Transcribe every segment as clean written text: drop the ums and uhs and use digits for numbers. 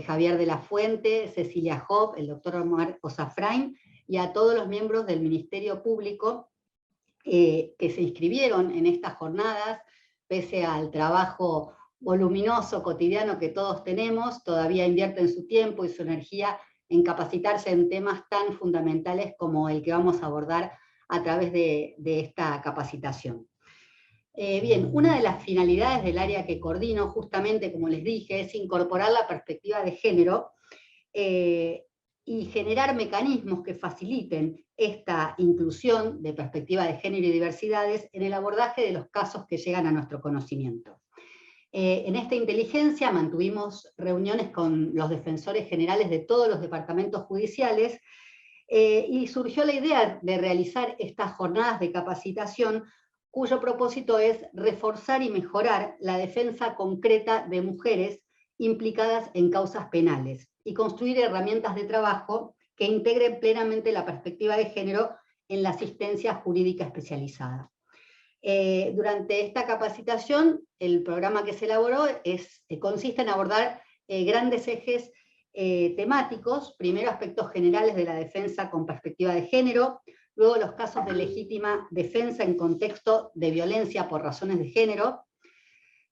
Javier de la Fuente, Cecilia Hopp, el doctor Omar Osafrain, y a todos los miembros del Ministerio Público que se inscribieron en estas jornadas, pese al trabajo voluminoso, cotidiano que todos tenemos, todavía invierten su tiempo y su energía en capacitarse en temas tan fundamentales como el que vamos a abordar a través de esta capacitación. Bien, una de las finalidades del área que coordino, justamente como les dije, es incorporar la perspectiva de género y generar mecanismos que faciliten esta inclusión de perspectiva de género y diversidades en el abordaje de los casos que llegan a nuestro conocimiento. En esta inteligencia mantuvimos reuniones con los defensores generales de todos los departamentos judiciales y surgió la idea de realizar estas jornadas de capacitación cuyo propósito es reforzar y mejorar la defensa concreta de mujeres implicadas en causas penales y construir herramientas de trabajo que integren plenamente la perspectiva de género en la asistencia jurídica especializada. Durante esta capacitación, el programa que se elaboró consiste en abordar grandes ejes temáticos, primero aspectos generales de la defensa con perspectiva de género, luego los casos de legítima defensa en contexto de violencia por razones de género,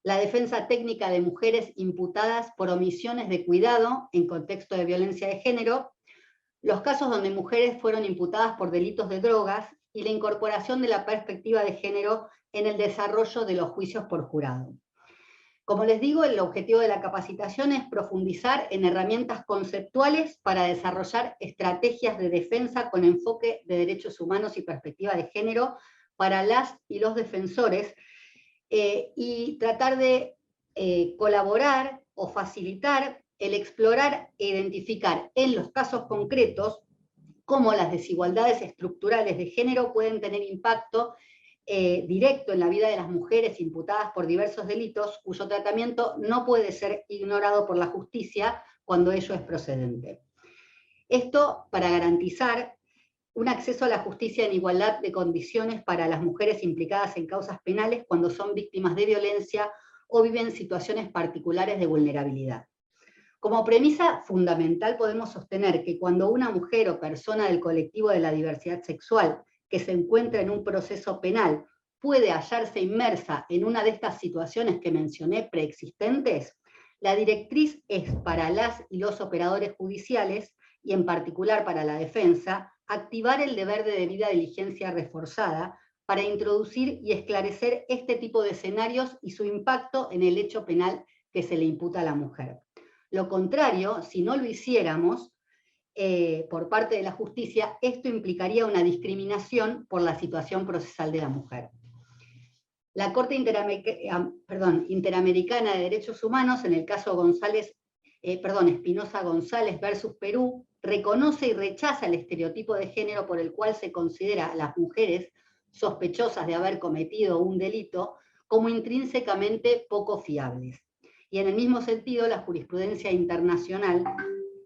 la defensa técnica de mujeres imputadas por omisiones de cuidado en contexto de violencia de género, los casos donde mujeres fueron imputadas por delitos de drogas y la incorporación de la perspectiva de género en el desarrollo de los juicios por jurado. Como les digo, el objetivo de la capacitación es profundizar en herramientas conceptuales para desarrollar estrategias de defensa con enfoque de derechos humanos y perspectiva de género para las y los defensores, y tratar de colaborar o facilitar el explorar e identificar en los casos concretos cómo las desigualdades estructurales de género pueden tener impacto directo en la vida de las mujeres imputadas por diversos delitos, cuyo tratamiento no puede ser ignorado por la justicia cuando ello es procedente. Esto para garantizar un acceso a la justicia en igualdad de condiciones para las mujeres implicadas en causas penales cuando son víctimas de violencia o viven situaciones particulares de vulnerabilidad. Como premisa fundamental podemos sostener que cuando una mujer o persona del colectivo de la diversidad sexual que se encuentra en un proceso penal puede hallarse inmersa en una de estas situaciones que mencioné preexistentes, la directriz es para las y los operadores judiciales, y en particular para la defensa, activar el deber de debida diligencia reforzada para introducir y esclarecer este tipo de escenarios y su impacto en el hecho penal que se le imputa a la mujer. Lo contrario, si no lo hiciéramos, por parte de la justicia, esto implicaría una discriminación por la situación procesal de la mujer. La Corte Interamericana de Derechos Humanos, en el caso Espinosa González versus Perú, reconoce y rechaza el estereotipo de género por el cual se considera a las mujeres sospechosas de haber cometido un delito como intrínsecamente poco fiables. Y en el mismo sentido, la jurisprudencia internacional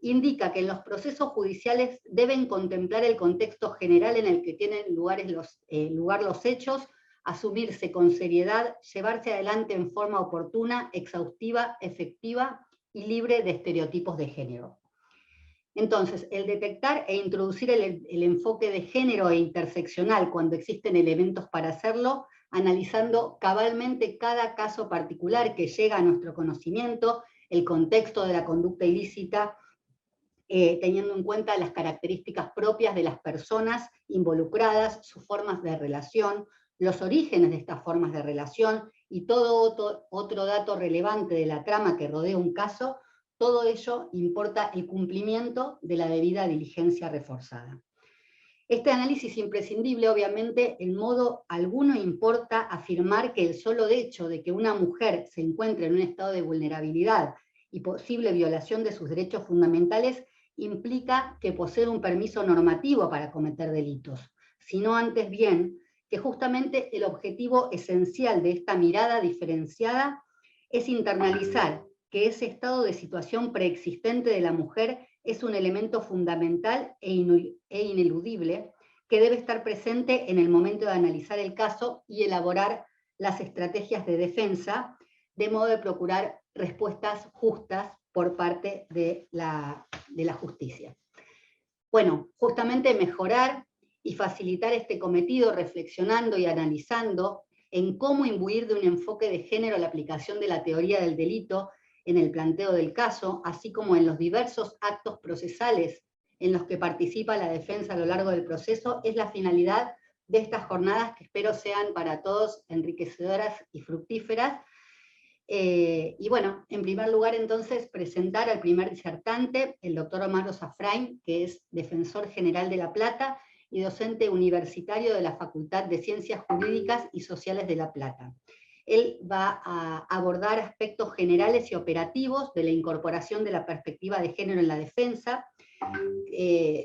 indica que en los procesos judiciales deben contemplar el contexto general en el que tienen lugar los hechos, asumirse con seriedad, llevarse adelante en forma oportuna, exhaustiva, efectiva y libre de estereotipos de género. Entonces, el detectar e introducir el enfoque de género e interseccional cuando existen elementos para hacerlo, analizando cabalmente cada caso particular que llega a nuestro conocimiento, el contexto de la conducta ilícita, teniendo en cuenta las características propias de las personas involucradas, sus formas de relación, los orígenes de estas formas de relación y todo otro dato relevante de la trama que rodea un caso, todo ello importa el cumplimiento de la debida diligencia reforzada. Este análisis imprescindible, obviamente, en modo alguno importa afirmar que el solo hecho de que una mujer se encuentre en un estado de vulnerabilidad y posible violación de sus derechos fundamentales implica que posee un permiso normativo para cometer delitos, sino antes bien que justamente el objetivo esencial de esta mirada diferenciada es internalizar que ese estado de situación preexistente de la mujer es un elemento fundamental e ineludible que debe estar presente en el momento de analizar el caso y elaborar las estrategias de defensa, de modo de procurar respuestas justas por parte de la justicia. Bueno, justamente mejorar y facilitar este cometido reflexionando y analizando en cómo imbuir de un enfoque de género la aplicación de la teoría del delito en el planteo del caso, así como en los diversos actos procesales en los que participa la defensa a lo largo del proceso, es la finalidad de estas jornadas que espero sean para todos enriquecedoras y fructíferas. Y bueno, en primer lugar entonces presentar al primer disertante, el doctor Omar Ossafrain, que es defensor general de La Plata y docente universitario de la Facultad de Ciencias Jurídicas y Sociales de La Plata. Él va a abordar aspectos generales y operativos de la incorporación de la perspectiva de género en la defensa,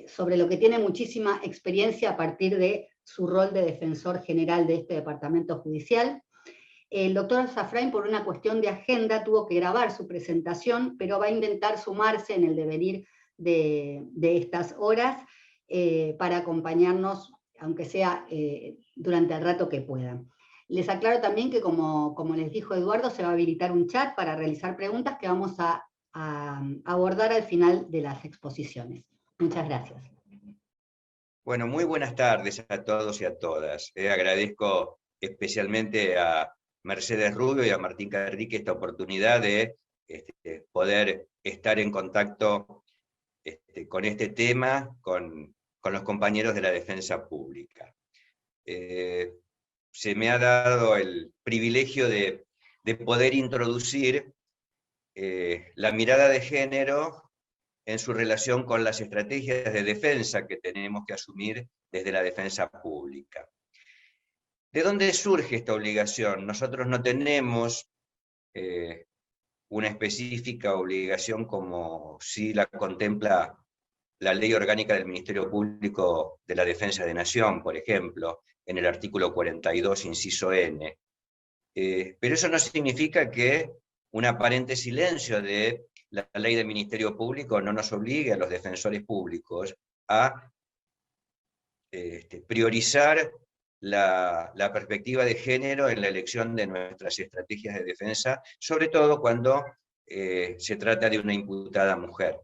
sobre lo que tiene muchísima experiencia a partir de su rol de defensor general de este departamento judicial. El doctor Ossafrain, por una cuestión de agenda, tuvo que grabar su presentación, pero va a intentar sumarse en el devenir de estas horas para acompañarnos, aunque sea durante el rato que puedan. Les aclaro también que, como les dijo Eduardo, se va a habilitar un chat para realizar preguntas que vamos a abordar al final de las exposiciones. Muchas gracias. Bueno, muy buenas tardes a todos y a todas. Agradezco especialmente a Mercedes Rubio y a Martín Carrique esta oportunidad de poder estar en contacto con este tema, con los compañeros de la defensa pública. Se me ha dado el privilegio de poder introducir la mirada de género en su relación con las estrategias de defensa que tenemos que asumir desde la defensa pública. ¿De dónde surge esta obligación? Nosotros no tenemos una específica obligación como si la contempla la Ley Orgánica del Ministerio Público de la Defensa de Nación, por ejemplo, en el artículo 42, inciso N. Pero eso no significa que un aparente silencio de la Ley del Ministerio Público no nos obligue a los defensores públicos a priorizar la perspectiva de género en la elección de nuestras estrategias de defensa, sobre todo cuando se trata de una imputada mujer.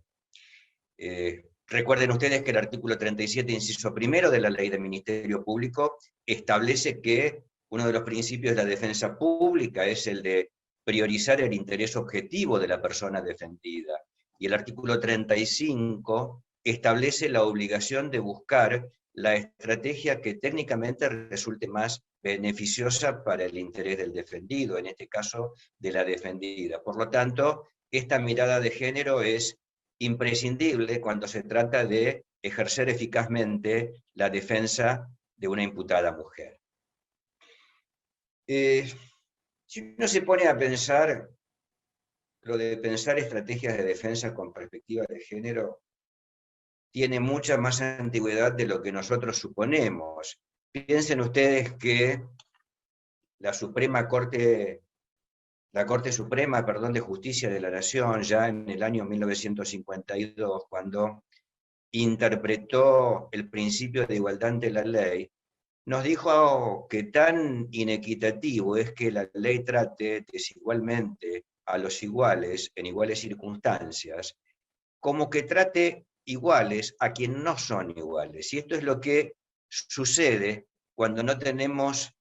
Recuerden ustedes que el artículo 37, inciso primero de la Ley del Ministerio Público establece que uno de los principios de la defensa pública es el de priorizar el interés objetivo de la persona defendida. Y el artículo 35 establece la obligación de buscar la estrategia que técnicamente resulte más beneficiosa para el interés del defendido, en este caso de la defendida. Por lo tanto, esta mirada de género es imprescindible cuando se trata de ejercer eficazmente la defensa de una imputada mujer. Si uno se pone a pensar, lo de pensar estrategias de defensa con perspectiva de género tiene mucha más antigüedad de lo que nosotros suponemos. Piensen ustedes que la Corte Suprema de Justicia de la Nación, ya en el año 1952, cuando interpretó el principio de igualdad ante la ley, nos dijo que tan inequitativo es que la ley trate desigualmente a los iguales, en iguales circunstancias, como que trate iguales a quienes no son iguales. Y esto es lo que sucede cuando no tenemos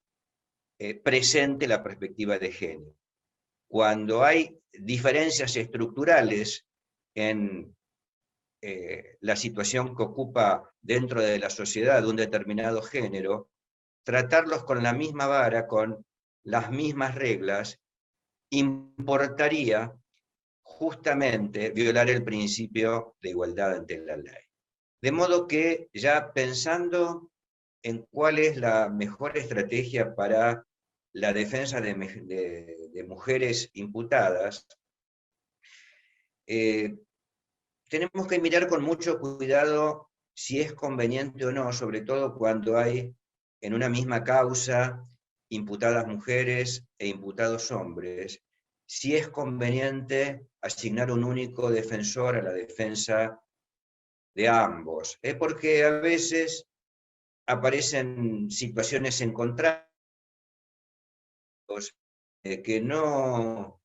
presente la perspectiva de género. Cuando hay diferencias estructurales en la situación que ocupa dentro de la sociedad un determinado género, tratarlos con la misma vara, con las mismas reglas, importaría justamente violar el principio de igualdad ante la ley. De modo que ya pensando en cuál es la mejor estrategia para la defensa de mujeres imputadas, tenemos que mirar con mucho cuidado si es conveniente o no, sobre todo cuando hay en una misma causa imputadas mujeres e imputados hombres, si es conveniente asignar un único defensor a la defensa de ambos, porque a veces aparecen situaciones encontradas que no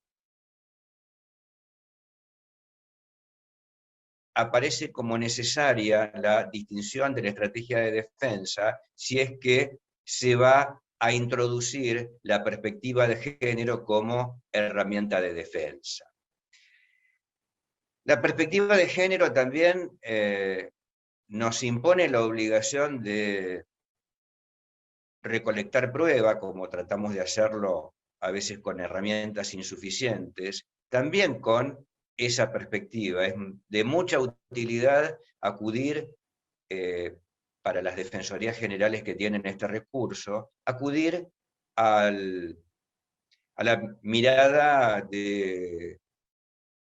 aparece como necesaria la distinción de la estrategia de defensa si es que se va a introducir la perspectiva de género como herramienta de defensa. La perspectiva de género también nos impone la obligación de recolectar prueba, como tratamos de hacerlo a veces con herramientas insuficientes, también con esa perspectiva. Es de mucha utilidad acudir, para las defensorías generales que tienen este recurso, acudir a la mirada de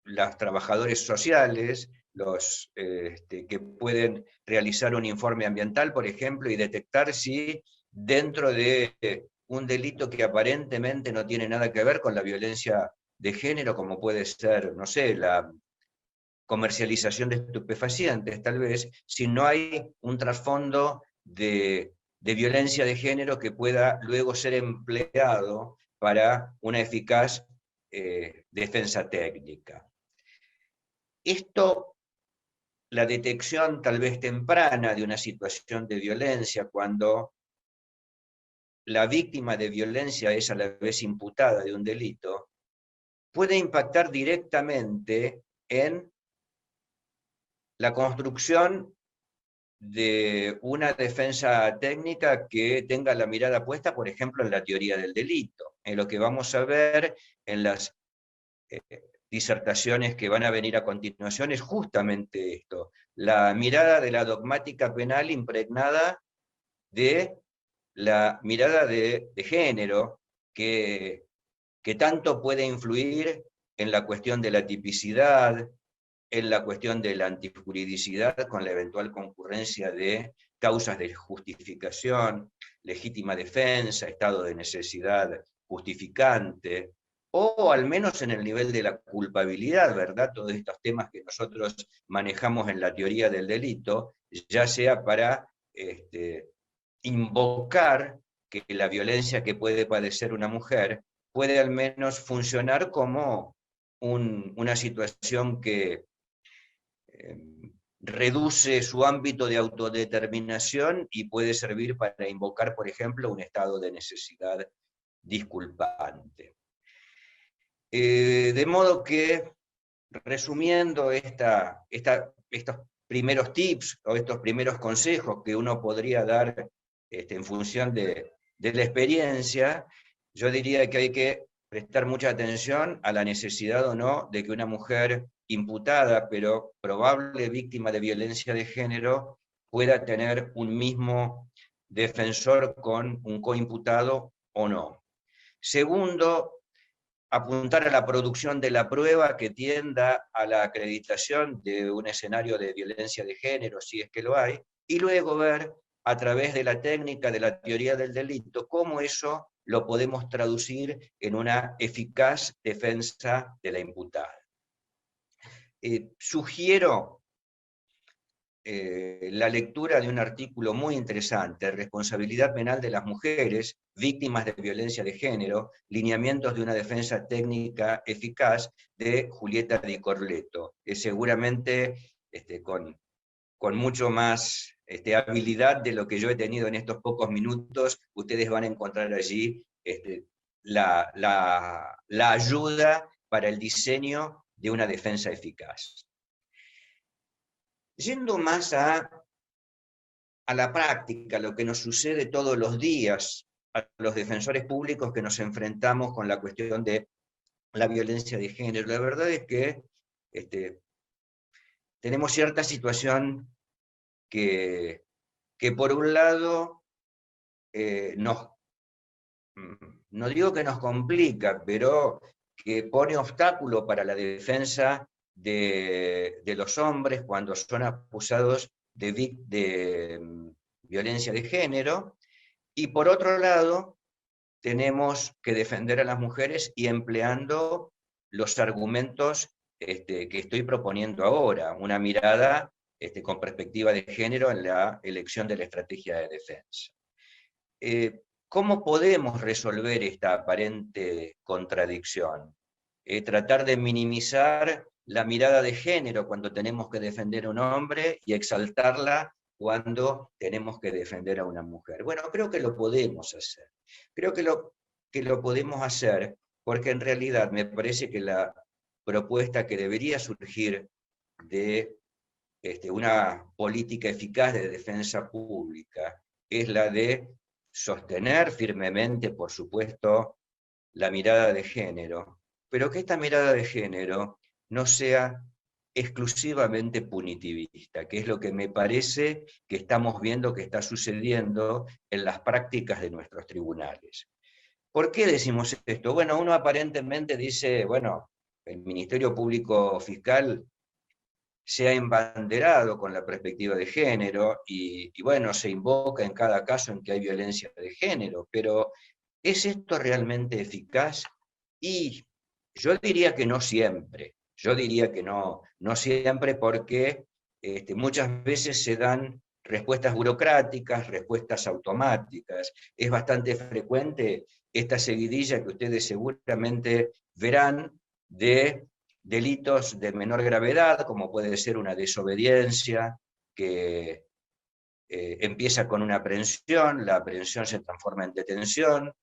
los trabajadores sociales, los que pueden realizar un informe ambiental, por ejemplo, y detectar si dentro de un delito que aparentemente no tiene nada que ver con la violencia de género, como puede ser, no sé, la comercialización de estupefacientes, tal vez, si no hay un trasfondo de violencia de género que pueda luego ser empleado para una eficaz defensa técnica. Esto, la detección tal vez temprana de una situación de violencia, cuando la víctima de violencia es a la vez imputada de un delito, puede impactar directamente en la construcción de una defensa técnica que tenga la mirada puesta, por ejemplo, en la teoría del delito, en lo que vamos a ver en las disertaciones que van a venir a continuación, es justamente esto, la mirada de la dogmática penal impregnada de la mirada de género, que tanto puede influir en la cuestión de la tipicidad, en la cuestión de la antijuridicidad, con la eventual concurrencia de causas de justificación, legítima defensa, estado de necesidad justificante, o al menos en el nivel de la culpabilidad, ¿verdad? Todos estos temas que nosotros manejamos en la teoría del delito, ya sea para invocar que la violencia que puede padecer una mujer puede al menos funcionar como una situación que reduce su ámbito de autodeterminación y puede servir para invocar, por ejemplo, un estado de necesidad disculpante. De modo que, resumiendo estos primeros tips o estos primeros consejos que uno podría dar en función de la experiencia, yo diría que hay que prestar mucha atención a la necesidad o no de que una mujer imputada, pero probable víctima de violencia de género, pueda tener un mismo defensor con un coimputado o no. Segundo, apuntar a la producción de la prueba que tienda a la acreditación de un escenario de violencia de género, si es que lo hay, y luego ver a través de la técnica de la teoría del delito cómo eso lo podemos traducir en una eficaz defensa de la imputada. Sugiero la lectura de un artículo muy interesante, Responsabilidad penal de las mujeres, víctimas de violencia de género, lineamientos de una defensa técnica eficaz, de Julieta Di Corleto, que seguramente con mucho más habilidad de lo que yo he tenido en estos pocos minutos, ustedes van a encontrar allí la ayuda para el diseño de una defensa eficaz. Yendo más a la práctica, lo que nos sucede todos los días a los defensores públicos que nos enfrentamos con la cuestión de la violencia de género, la verdad es que tenemos cierta situación que por un lado no digo que nos complica, pero que pone obstáculo para la defensa de los hombres cuando son acusados de violencia de género, y por otro lado tenemos que defender a las mujeres y empleando los argumentos que estoy proponiendo ahora, una mirada con perspectiva de género en la elección de la estrategia de defensa. ¿Cómo podemos resolver esta aparente contradicción? Tratar de minimizar la mirada de género cuando tenemos que defender a un hombre y exaltarla cuando tenemos que defender a una mujer. Bueno, creo que lo podemos hacer. Creo que lo podemos hacer porque en realidad me parece que la propuesta que debería surgir de una política eficaz de defensa pública es la de sostener firmemente, por supuesto, la mirada de género, pero que esta mirada de género no sea exclusivamente punitivista, que es lo que me parece que estamos viendo que está sucediendo en las prácticas de nuestros tribunales. ¿Por qué decimos esto? Bueno, uno aparentemente dice, bueno, el Ministerio Público Fiscal se ha embanderado con la perspectiva de género y bueno, se invoca en cada caso en que hay violencia de género, pero ¿es esto realmente eficaz? Y yo diría que no siempre, yo diría que no siempre porque muchas veces se dan respuestas burocráticas, respuestas automáticas. Es bastante frecuente esta seguidilla que ustedes seguramente verán de delitos de menor gravedad, como puede ser una desobediencia que empieza con una aprehensión, la aprehensión se transforma en detención,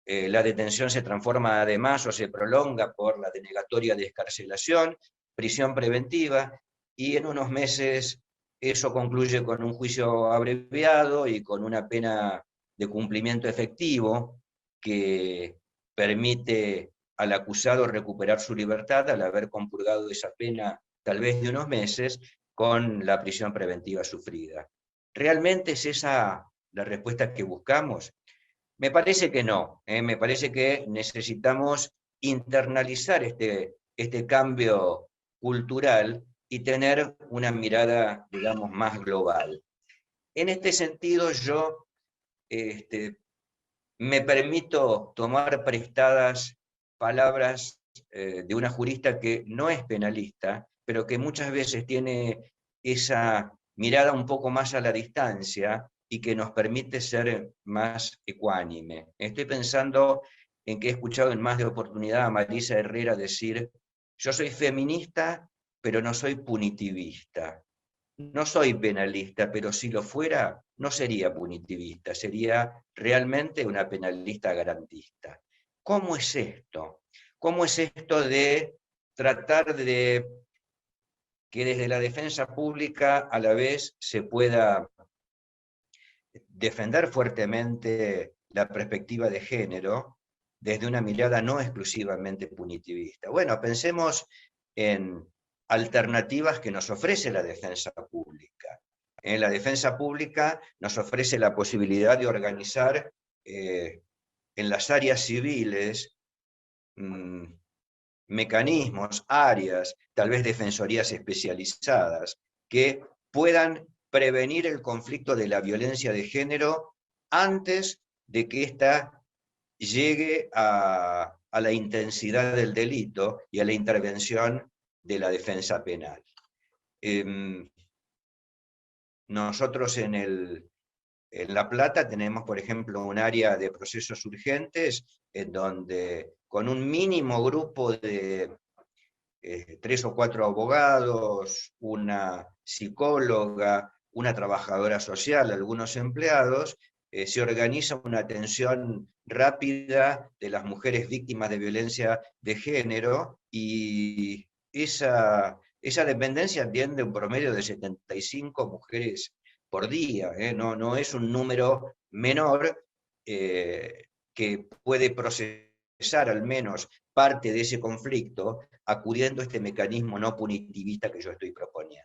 la detención se transforma además o se prolonga por la denegatoria de excarcelación, prisión preventiva, y en unos meses eso concluye con un juicio abreviado y con una pena de cumplimiento efectivo que permite al acusado recuperar su libertad al haber compurgado esa pena tal vez de unos meses con la prisión preventiva sufrida. ¿Realmente es esa la respuesta que buscamos? Me parece que no, me parece que necesitamos internalizar este cambio cultural y tener una mirada, digamos, más global. En este sentido, yo me permito tomar prestadas palabras de una jurista que no es penalista, pero que muchas veces tiene esa mirada un poco más a la distancia y que nos permite ser más ecuánime. Estoy pensando en que he escuchado en más de oportunidad a Marisa Herrera decir, yo soy feminista, pero no soy punitivista. No soy penalista, pero si lo fuera, no sería punitivista, sería realmente una penalista garantista. ¿Cómo es esto? ¿Cómo es esto de tratar de que desde la defensa pública a la vez se pueda defender fuertemente la perspectiva de género desde una mirada no exclusivamente punitivista? Bueno, pensemos en alternativas que nos ofrece la defensa pública. En la defensa pública nos ofrece la posibilidad de organizar en las áreas civiles mecanismos, áreas, tal vez defensorías especializadas, que puedan prevenir el conflicto de la violencia de género antes de que ésta llegue a la intensidad del delito y a la intervención de la defensa penal. Nosotros en La Plata tenemos, por ejemplo, un área de procesos urgentes en donde con un mínimo grupo de 3 o 4 abogados, una psicóloga, una trabajadora social, algunos empleados, se organiza una atención rápida de las mujeres víctimas de violencia de género y esa dependencia atiende un promedio de 75 mujeres por día, no es un número menor que puede procesar al menos parte de ese conflicto acudiendo a este mecanismo no punitivista que yo estoy proponiendo.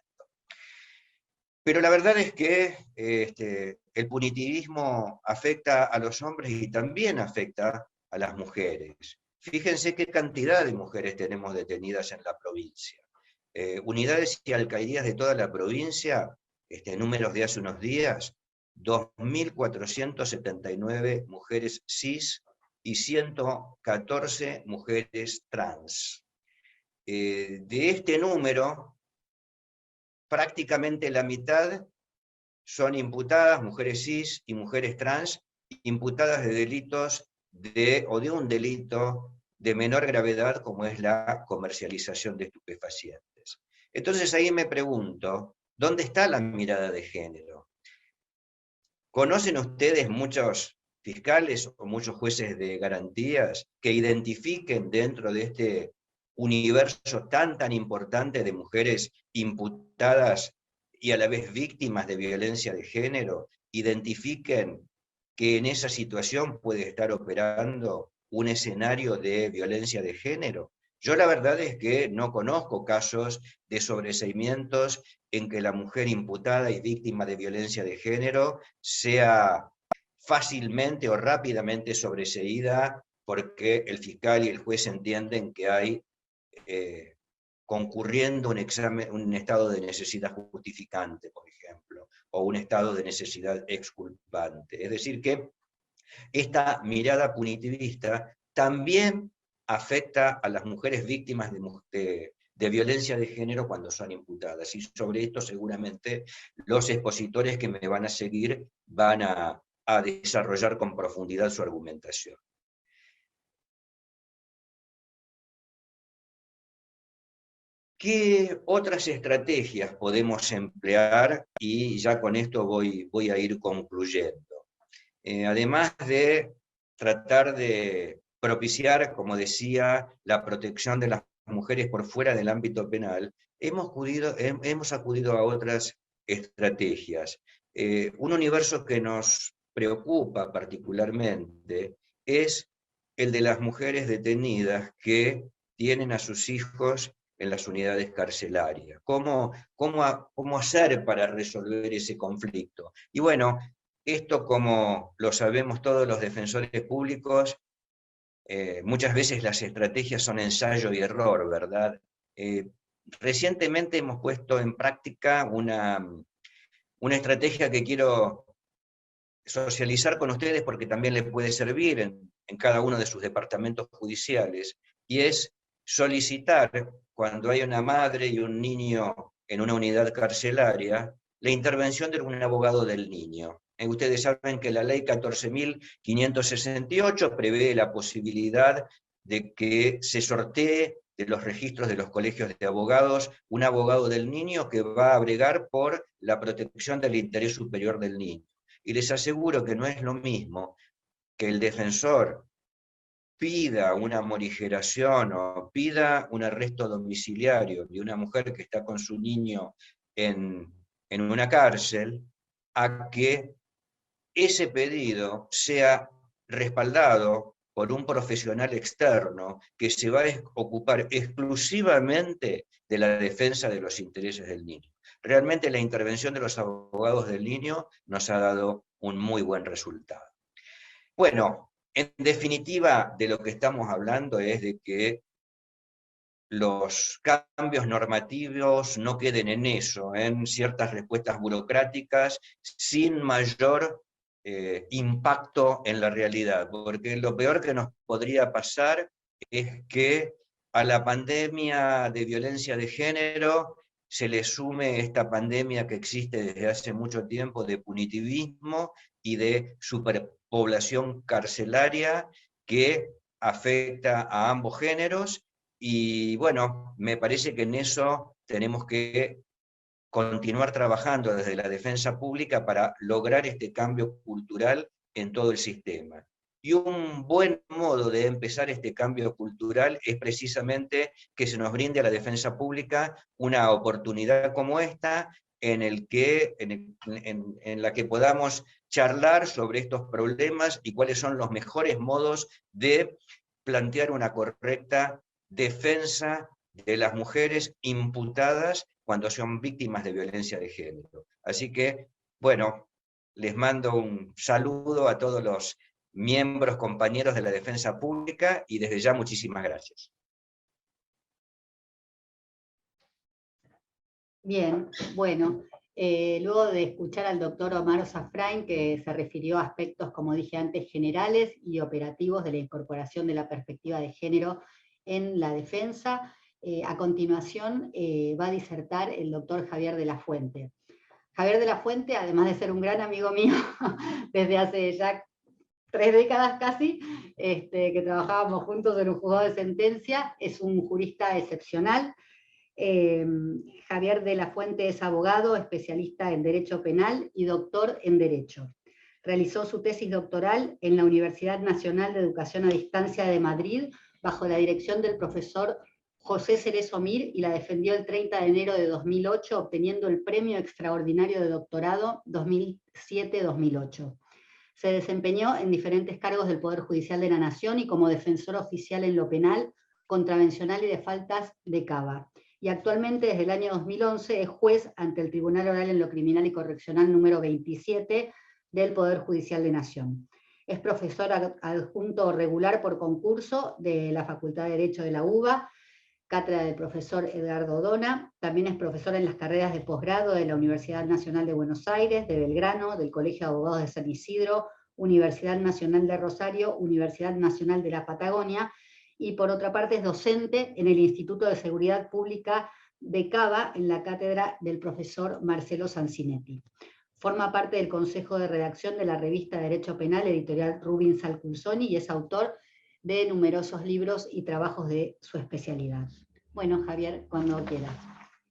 Pero la verdad es que el punitivismo afecta a los hombres y también afecta a las mujeres. Fíjense qué cantidad de mujeres tenemos detenidas en la provincia. Unidades y alcaldías de toda la provincia, números de hace unos días, 2.479 mujeres cis y 114 mujeres trans. De este número, prácticamente la mitad son imputadas, mujeres cis y mujeres trans, imputadas de delitos o de un delito de menor gravedad como es la comercialización de estupefacientes. Entonces ahí me pregunto, ¿dónde está la mirada de género? ¿Conocen ustedes muchos fiscales o muchos jueces de garantías que identifiquen dentro de este universo tan importante de mujeres imputadas y a la vez víctimas de violencia de género, identifiquen que en esa situación puede estar operando un escenario de violencia de género? Yo la verdad es que no conozco casos de sobreseimientos en que la mujer imputada y víctima de violencia de género sea fácilmente o rápidamente sobreseída porque el fiscal y el juez entienden que hay concurriendo un estado de necesidad justificante, por ejemplo, o un estado de necesidad exculpante. Es decir, que esta mirada punitivista también afecta a las mujeres víctimas de violencia de género cuando son imputadas. Y sobre esto seguramente los expositores que me van a seguir van a desarrollar con profundidad su argumentación. ¿Qué otras estrategias podemos emplear? Y ya con esto voy a ir concluyendo. Además de tratar de propiciar, como decía, la protección de las mujeres por fuera del ámbito penal, hemos acudido a otras estrategias. Un universo que nos preocupa particularmente es el de las mujeres detenidas que tienen a sus hijos en las unidades carcelarias. ¿Cómo hacer para resolver ese conflicto? Y bueno, esto, como lo sabemos todos los defensores públicos, muchas veces las estrategias son ensayo y error, ¿verdad? Recientemente hemos puesto en práctica una estrategia que quiero socializar con ustedes porque también les puede servir en cada uno de sus departamentos judiciales, y es solicitar, cuando hay una madre y un niño en una unidad carcelaria, la intervención de un abogado del niño. Ustedes saben que la ley 14.568 prevé la posibilidad de que se sortee de los registros de los colegios de abogados un abogado del niño que va a bregar por la protección del interés superior del niño. Y les aseguro que no es lo mismo que el defensor pida una morigeración o pida un arresto domiciliario de una mujer que está con su niño en una cárcel, a que ese pedido sea respaldado por un profesional externo que se va a ocupar exclusivamente de la defensa de los intereses del niño. Realmente la intervención de los abogados del niño nos ha dado un muy buen resultado. Bueno, en definitiva, de lo que estamos hablando es de que los cambios normativos no queden en eso, en ciertas respuestas burocráticas, sin mayor impacto en la realidad, porque lo peor que nos podría pasar es que a la pandemia de violencia de género se le sume esta pandemia que existe desde hace mucho tiempo de punitivismo y de superpoblación carcelaria que afecta a ambos géneros. Y bueno, me parece que en eso tenemos que continuar trabajando desde la defensa pública para lograr este cambio cultural en todo el sistema. Y un buen modo de empezar este cambio cultural es precisamente que se nos brinde a la defensa pública una oportunidad como esta, en la que podamos charlar sobre estos problemas y cuáles son los mejores modos de plantear una correcta defensa de las mujeres imputadas cuando son víctimas de violencia de género. Así que, bueno, les mando un saludo a todos los miembros, compañeros de la defensa pública, y desde ya muchísimas gracias. Bien, bueno, luego de escuchar al doctor Omar Osafrain, que se refirió a aspectos, como dije antes, generales y operativos de la incorporación de la perspectiva de género en la defensa, a continuación va a disertar el doctor Javier de la Fuente. Javier de la Fuente, además de ser un gran amigo mío desde hace ya 3 décadas casi, que trabajábamos juntos en un juzgado de sentencia. Es un jurista excepcional. Javier de la Fuente es abogado, especialista en Derecho Penal y doctor en Derecho. Realizó su tesis doctoral en la Universidad Nacional de Educación a Distancia de Madrid, bajo la dirección del profesor José Cerezo Mir, y la defendió el 30 de enero de 2008, obteniendo el Premio Extraordinario de Doctorado 2007-2008. Se desempeñó en diferentes cargos del Poder Judicial de la Nación y como defensor oficial en lo penal, contravencional y de faltas de Cava. Y actualmente, desde el año 2011, es juez ante el Tribunal Oral en lo Criminal y Correccional número 27 del Poder Judicial de Nación. Es profesor adjunto regular por concurso de la Facultad de Derecho de la UBA, cátedra del profesor Edgardo Dona. También es profesor en las carreras de posgrado de la Universidad Nacional de Buenos Aires, de Belgrano, del Colegio de Abogados de San Isidro, Universidad Nacional de Rosario, Universidad Nacional de la Patagonia, y por otra parte es docente en el Instituto de Seguridad Pública de Cava, en la cátedra del profesor Marcelo Sancinetti. Forma parte del Consejo de Redacción de la revista Derecho Penal, editorial Rubin Salculzoni, y es autor de numerosos libros y trabajos de su especialidad. Bueno, Javier, cuando quieras.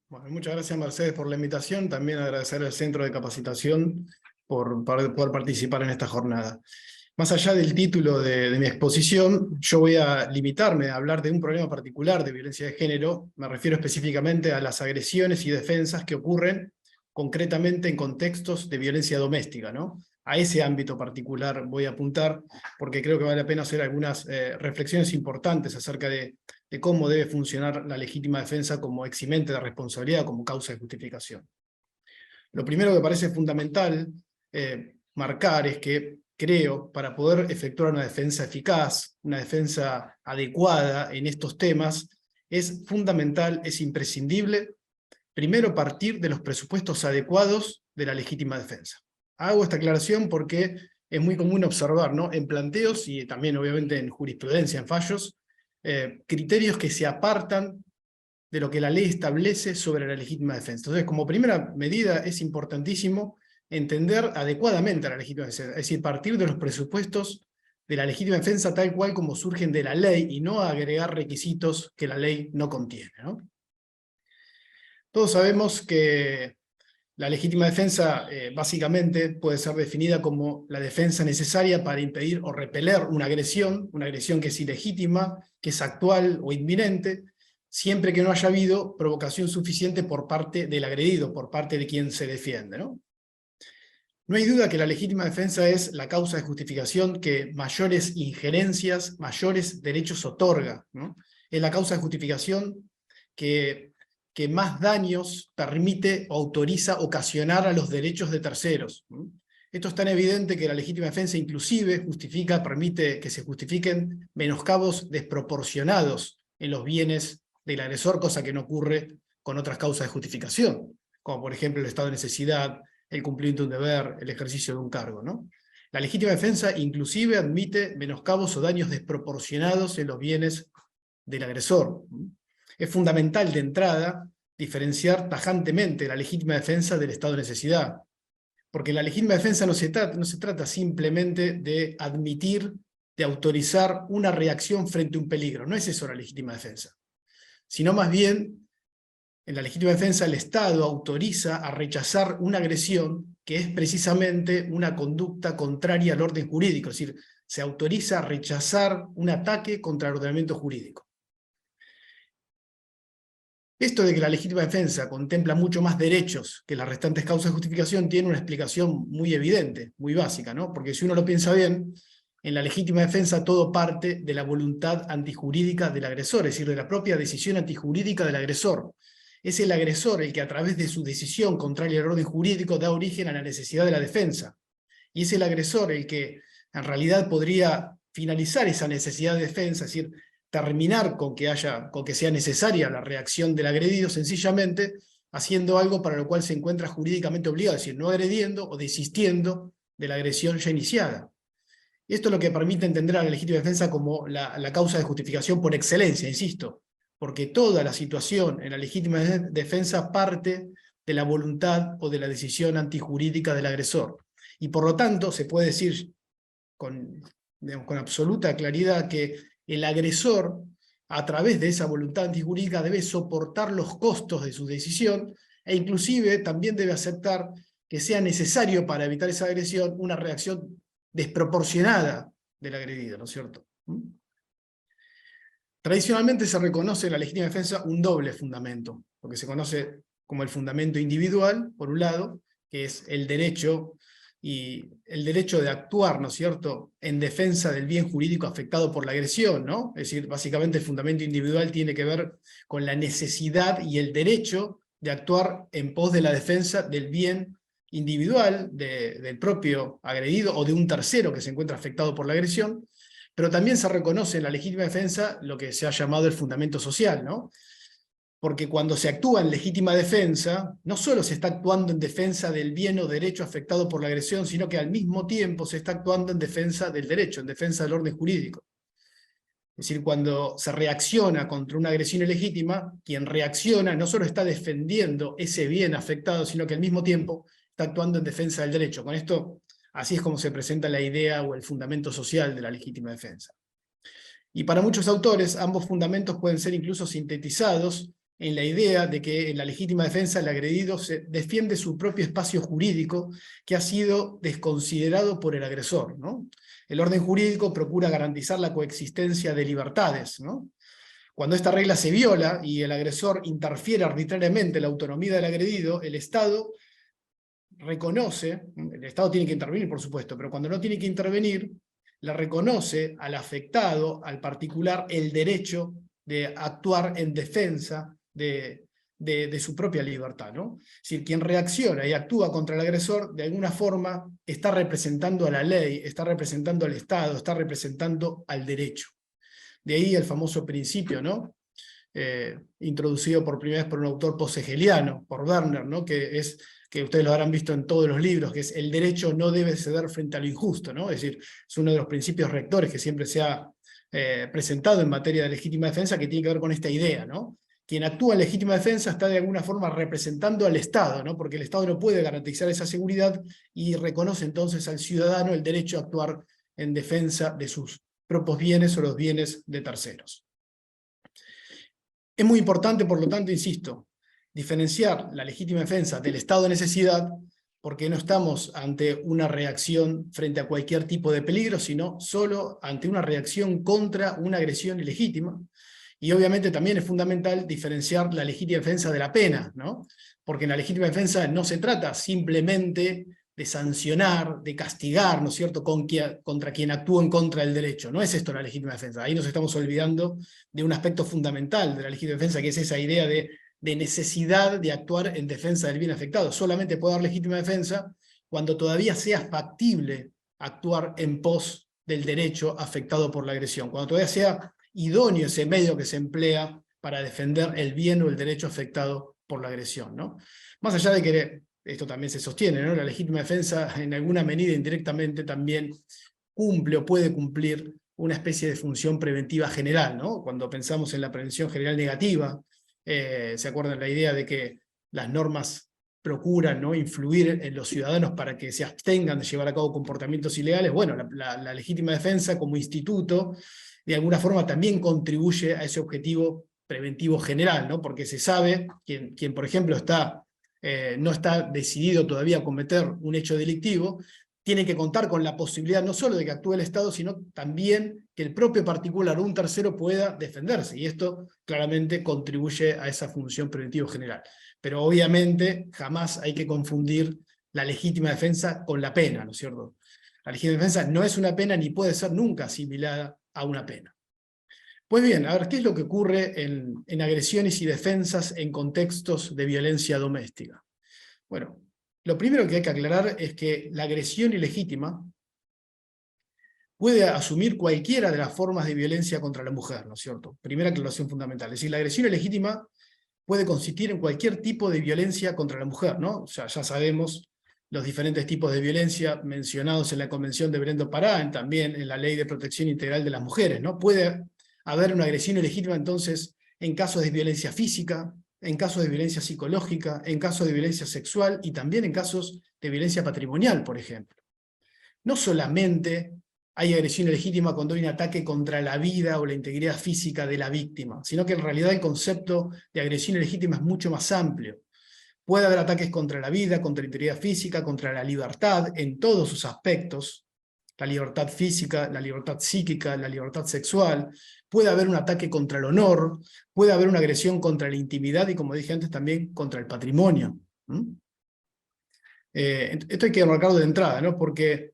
Bueno, muchas gracias, Mercedes, por la invitación. También agradecer al Centro de Capacitación por poder participar en esta jornada. Más allá del título de mi exposición, yo voy a limitarme a hablar de un problema particular de violencia de género. Me refiero específicamente a las agresiones y defensas que ocurren concretamente en contextos de violencia doméstica, ¿no? A ese ámbito particular voy a apuntar, porque creo que vale la pena hacer algunas reflexiones importantes acerca de cómo debe funcionar la legítima defensa como eximente de responsabilidad, como causa de justificación. Lo primero que parece fundamental marcar es que, creo, para poder efectuar una defensa eficaz, una defensa adecuada en estos temas, es fundamental, es imprescindible, primero partir de los presupuestos adecuados de la legítima defensa. Hago esta aclaración porque es muy común observar, ¿no?, en planteos y también obviamente en jurisprudencia, en fallos, criterios que se apartan de lo que la ley establece sobre la legítima defensa. Entonces, como primera medida, es importantísimo entender adecuadamente a la legítima defensa, es decir, partir de los presupuestos de la legítima defensa tal cual como surgen de la ley y no agregar requisitos que la ley no contiene, ¿no? Todos sabemos que la legítima defensa básicamente puede ser definida como la defensa necesaria para impedir o repeler una agresión que es ilegítima, que es actual o inminente, siempre que no haya habido provocación suficiente por parte del agredido, por parte de quien se defiende, ¿no? No hay duda que la legítima defensa es la causa de justificación que mayores injerencias, mayores derechos otorga, ¿no? Es la causa de justificación que más daños permite o autoriza ocasionar a los derechos de terceros. Esto es tan evidente que la legítima defensa inclusive permite que se justifiquen menoscabos desproporcionados en los bienes del agresor, cosa que no ocurre con otras causas de justificación, como por ejemplo el estado de necesidad, el cumplimiento de un deber, el ejercicio de un cargo, ¿no? La legítima defensa inclusive admite menoscabos o daños desproporcionados en los bienes del agresor. Es fundamental de entrada diferenciar tajantemente la legítima defensa del estado de necesidad, porque la legítima defensa no se trata simplemente de admitir, de autorizar una reacción frente a un peligro, no es eso la legítima defensa, sino más bien, en la legítima defensa el Estado autoriza a rechazar una agresión que es precisamente una conducta contraria al orden jurídico, es decir, se autoriza a rechazar un ataque contra el ordenamiento jurídico. Esto de que la legítima defensa contempla mucho más derechos que las restantes causas de justificación tiene una explicación muy evidente, muy básica, ¿no? Porque si uno lo piensa bien, en la legítima defensa todo parte de la voluntad antijurídica del agresor, es decir, de la propia decisión antijurídica del agresor. Es el agresor el que a través de su decisión contraria al orden jurídico da origen a la necesidad de la defensa. Y es el agresor el que en realidad podría finalizar esa necesidad de defensa, es decir, terminar con que sea necesaria la reacción del agredido, sencillamente haciendo algo para lo cual se encuentra jurídicamente obligado, es decir, no agrediendo o desistiendo de la agresión ya iniciada. Y esto es lo que permite entender a la legítima defensa como la causa de justificación por excelencia, insisto, porque toda la situación en la legítima defensa parte de la voluntad o de la decisión antijurídica del agresor. Y por lo tanto se puede decir digamos, con absoluta claridad que el agresor, a través de esa voluntad antijurídica, debe soportar los costos de su decisión, e inclusive también debe aceptar que sea necesario para evitar esa agresión una reacción desproporcionada del agredido, ¿no es cierto? Tradicionalmente se reconoce en la legítima defensa un doble fundamento, lo que se conoce como el fundamento individual, por un lado, que es el derecho de actuar, ¿no es cierto?, en defensa del bien jurídico afectado por la agresión, ¿no? Es decir, básicamente el fundamento individual tiene que ver con la necesidad y el derecho de actuar en pos de la defensa del bien individual del propio agredido o de un tercero que se encuentra afectado por la agresión, pero también se reconoce en la legítima defensa lo que se ha llamado el fundamento social, ¿no? Porque cuando se actúa en legítima defensa, no solo se está actuando en defensa del bien o derecho afectado por la agresión, sino que al mismo tiempo se está actuando en defensa del derecho, en defensa del orden jurídico. Es decir, cuando se reacciona contra una agresión ilegítima, quien reacciona no solo está defendiendo ese bien afectado, sino que al mismo tiempo está actuando en defensa del derecho. Con esto, así es como se presenta la idea o el fundamento social de la legítima defensa. Y para muchos autores, ambos fundamentos pueden ser incluso sintetizados en la idea de que en la legítima defensa el agredido se defiende su propio espacio jurídico que ha sido desconsiderado por el agresor, ¿no? El orden jurídico procura garantizar la coexistencia de libertades, ¿no? Cuando esta regla se viola y el agresor interfiere arbitrariamente en la autonomía del agredido, el Estado reconoce, el Estado tiene que intervenir por supuesto, pero cuando no tiene que intervenir, le reconoce al afectado, al particular, el derecho de actuar en defensa de su propia libertad, ¿no? Es decir, quien reacciona y actúa contra el agresor, de alguna forma está representando a la ley, está representando al Estado, está representando al derecho. De ahí el famoso principio, ¿no? Introducido por primera vez por un autor post-hegeliano, por Werner, ¿no? Que ustedes lo habrán visto en todos los libros, que es el derecho no debe ceder frente a lo injusto, ¿no? Es decir, es uno de los principios rectores que siempre se ha presentado en materia de legítima defensa, que tiene que ver con esta idea, ¿no? Quien actúa en legítima defensa está de alguna forma representando al Estado, ¿no? Porque el Estado no puede garantizar esa seguridad y reconoce entonces al ciudadano el derecho a actuar en defensa de sus propios bienes o los bienes de terceros. Es muy importante, por lo tanto, insisto, diferenciar la legítima defensa del estado de necesidad, porque no estamos ante una reacción frente a cualquier tipo de peligro, sino solo ante una reacción contra una agresión ilegítima. Y obviamente también es fundamental diferenciar la legítima defensa de la pena, ¿no? Porque en la legítima defensa no se trata simplemente de sancionar, de castigar, ¿no es cierto?, contra quien actúa en contra del derecho. No es esto la legítima defensa. Ahí nos estamos olvidando de un aspecto fundamental de la legítima defensa, que es esa idea de necesidad de actuar en defensa del bien afectado. Solamente puede haber legítima defensa cuando todavía sea factible actuar en pos del derecho afectado por la agresión, cuando todavía sea idóneo ese medio que se emplea para defender el bien o el derecho afectado por la agresión, ¿no? Más allá de que esto también se sostiene, ¿no? La legítima defensa en alguna medida indirectamente también cumple o puede cumplir una especie de función preventiva general, ¿no? Cuando pensamos en la prevención general negativa, ¿se acuerdan la idea de que las normas procuran, ¿no?, influir en los ciudadanos para que se abstengan de llevar a cabo comportamientos ilegales? Bueno, la legítima defensa como instituto de alguna forma también contribuye a ese objetivo preventivo general, ¿no? Porque se sabe, quien por ejemplo no está decidido todavía a cometer un hecho delictivo, tiene que contar con la posibilidad no solo de que actúe el Estado, sino también que el propio particular o un tercero pueda defenderse, y esto claramente contribuye a esa función preventiva general. Pero obviamente jamás hay que confundir la legítima defensa con la pena, ¿no es cierto? La legítima defensa no es una pena ni puede ser nunca asimilada a una pena. Pues bien, a ver, ¿qué es lo que ocurre en agresiones y defensas en contextos de violencia doméstica? Bueno, lo primero que hay que aclarar es que la agresión ilegítima puede asumir cualquiera de las formas de violencia contra la mujer, ¿no es cierto? Primera aclaración fundamental. Es decir, la agresión ilegítima puede consistir en cualquier tipo de violencia contra la mujer, ¿no? O sea, ya sabemos los diferentes tipos de violencia mencionados en la Convención de Belén do Pará, también en la Ley de Protección Integral de las Mujeres, ¿no? Puede haber una agresión ilegítima entonces en casos de violencia física, en casos de violencia psicológica, en casos de violencia sexual y también en casos de violencia patrimonial, por ejemplo. No solamente hay agresión ilegítima cuando hay un ataque contra la vida o la integridad física de la víctima, sino que en realidad el concepto de agresión ilegítima es mucho más amplio. Puede haber ataques contra la vida, contra la integridad física, contra la libertad, en todos sus aspectos, la libertad física, la libertad psíquica, la libertad sexual, puede haber un ataque contra el honor, puede haber una agresión contra la intimidad y, como dije antes, también contra el patrimonio. Esto hay que remarcarlo de entrada, ¿no? Porque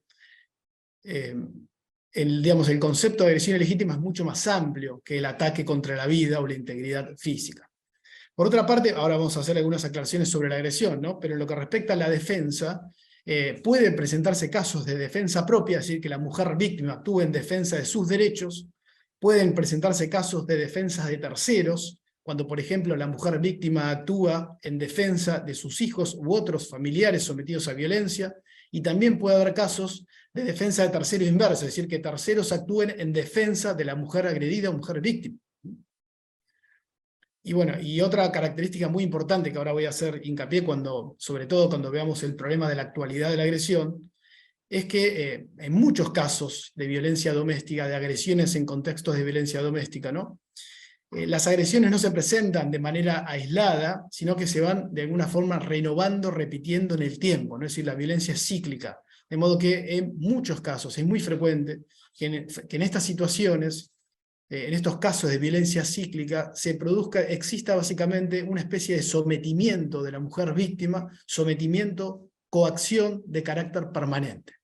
el concepto de agresión ilegítima es mucho más amplio que el ataque contra la vida o la integridad física. Por otra parte, ahora vamos a hacer algunas aclaraciones sobre la agresión, ¿no? Pero en lo que respecta a la defensa, pueden presentarse casos de defensa propia, es decir, que la mujer víctima actúe en defensa de sus derechos. Pueden presentarse casos de defensa de terceros, cuando, por ejemplo, la mujer víctima actúa en defensa de sus hijos u otros familiares sometidos a violencia. Y también puede haber casos de defensa de tercero inverso, es decir, que terceros actúen en defensa de la mujer agredida o mujer víctima. Y bueno, y otra característica muy importante que ahora voy a hacer hincapié, sobre todo cuando veamos el problema de la actualidad de la agresión, es que en muchos casos de violencia doméstica, de agresiones en contextos de violencia doméstica, ¿no? Las agresiones no se presentan de manera aislada, sino que se van de alguna forma renovando, repitiendo en el tiempo, ¿no? Es decir, la violencia es cíclica. De modo que en muchos casos, es muy frecuente que en estas situaciones, en estos casos de violencia cíclica, exista básicamente una especie de sometimiento de la mujer víctima, sometimiento, coacción de carácter permanente.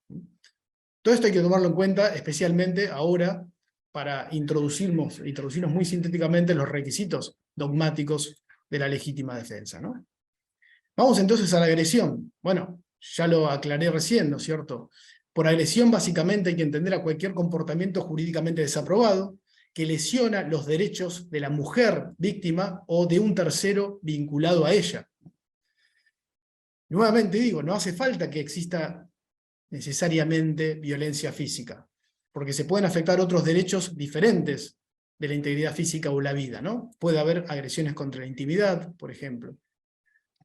Todo esto hay que tomarlo en cuenta, especialmente ahora, para introducirnos muy sintéticamente los requisitos dogmáticos de la legítima defensa, ¿no? Vamos entonces a la agresión. Bueno, ya lo aclaré recién, ¿no es cierto? Por agresión básicamente hay que entender a cualquier comportamiento jurídicamente desaprobado que lesiona los derechos de la mujer víctima o de un tercero vinculado a ella. Nuevamente digo, no hace falta que exista necesariamente violencia física, porque se pueden afectar otros derechos diferentes de la integridad física o la vida, ¿no? Puede haber agresiones contra la intimidad, por ejemplo.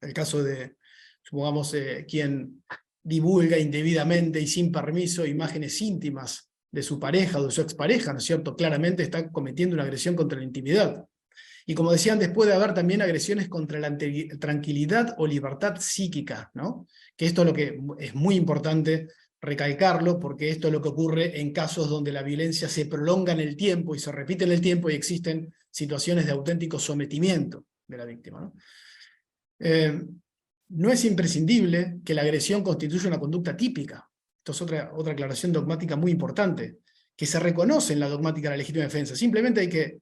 El caso de, supongamos, quien divulga indebidamente y sin permiso imágenes íntimas de su pareja o de su expareja, ¿no es cierto? Claramente está cometiendo una agresión contra la intimidad. Y como decía antes, puede haber también agresiones contra la tranquilidad o libertad psíquica, ¿no? Que esto es lo que es muy importante recalcarlo, porque esto es lo que ocurre en casos donde la violencia se prolonga en el tiempo y se repite en el tiempo y existen situaciones de auténtico sometimiento de la víctima, ¿no? No es imprescindible que la agresión constituya una conducta típica. Esto es otra aclaración dogmática muy importante, que se reconoce en la dogmática de la legítima defensa. Simplemente hay que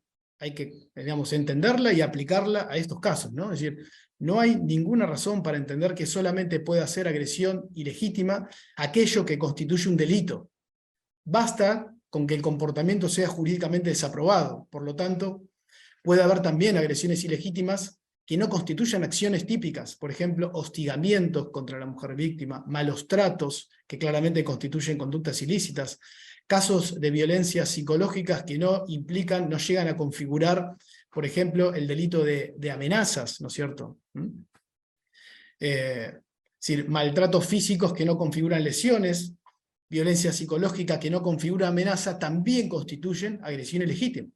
digamos, entenderla y aplicarla a estos casos, ¿no? Es decir, no hay ninguna razón para entender que solamente pueda ser agresión ilegítima aquello que constituye un delito. Basta con que el comportamiento sea jurídicamente desaprobado. Por lo tanto, puede haber también agresiones ilegítimas que no constituyan acciones típicas, por ejemplo, hostigamientos contra la mujer víctima, malos tratos, que claramente constituyen conductas ilícitas, casos de violencias psicológicas que no llegan a configurar, por ejemplo, el delito de amenazas, ¿no es cierto? Es decir, maltratos físicos que no configuran lesiones, violencia psicológica que no configura amenaza, también constituyen agresión ilegítima.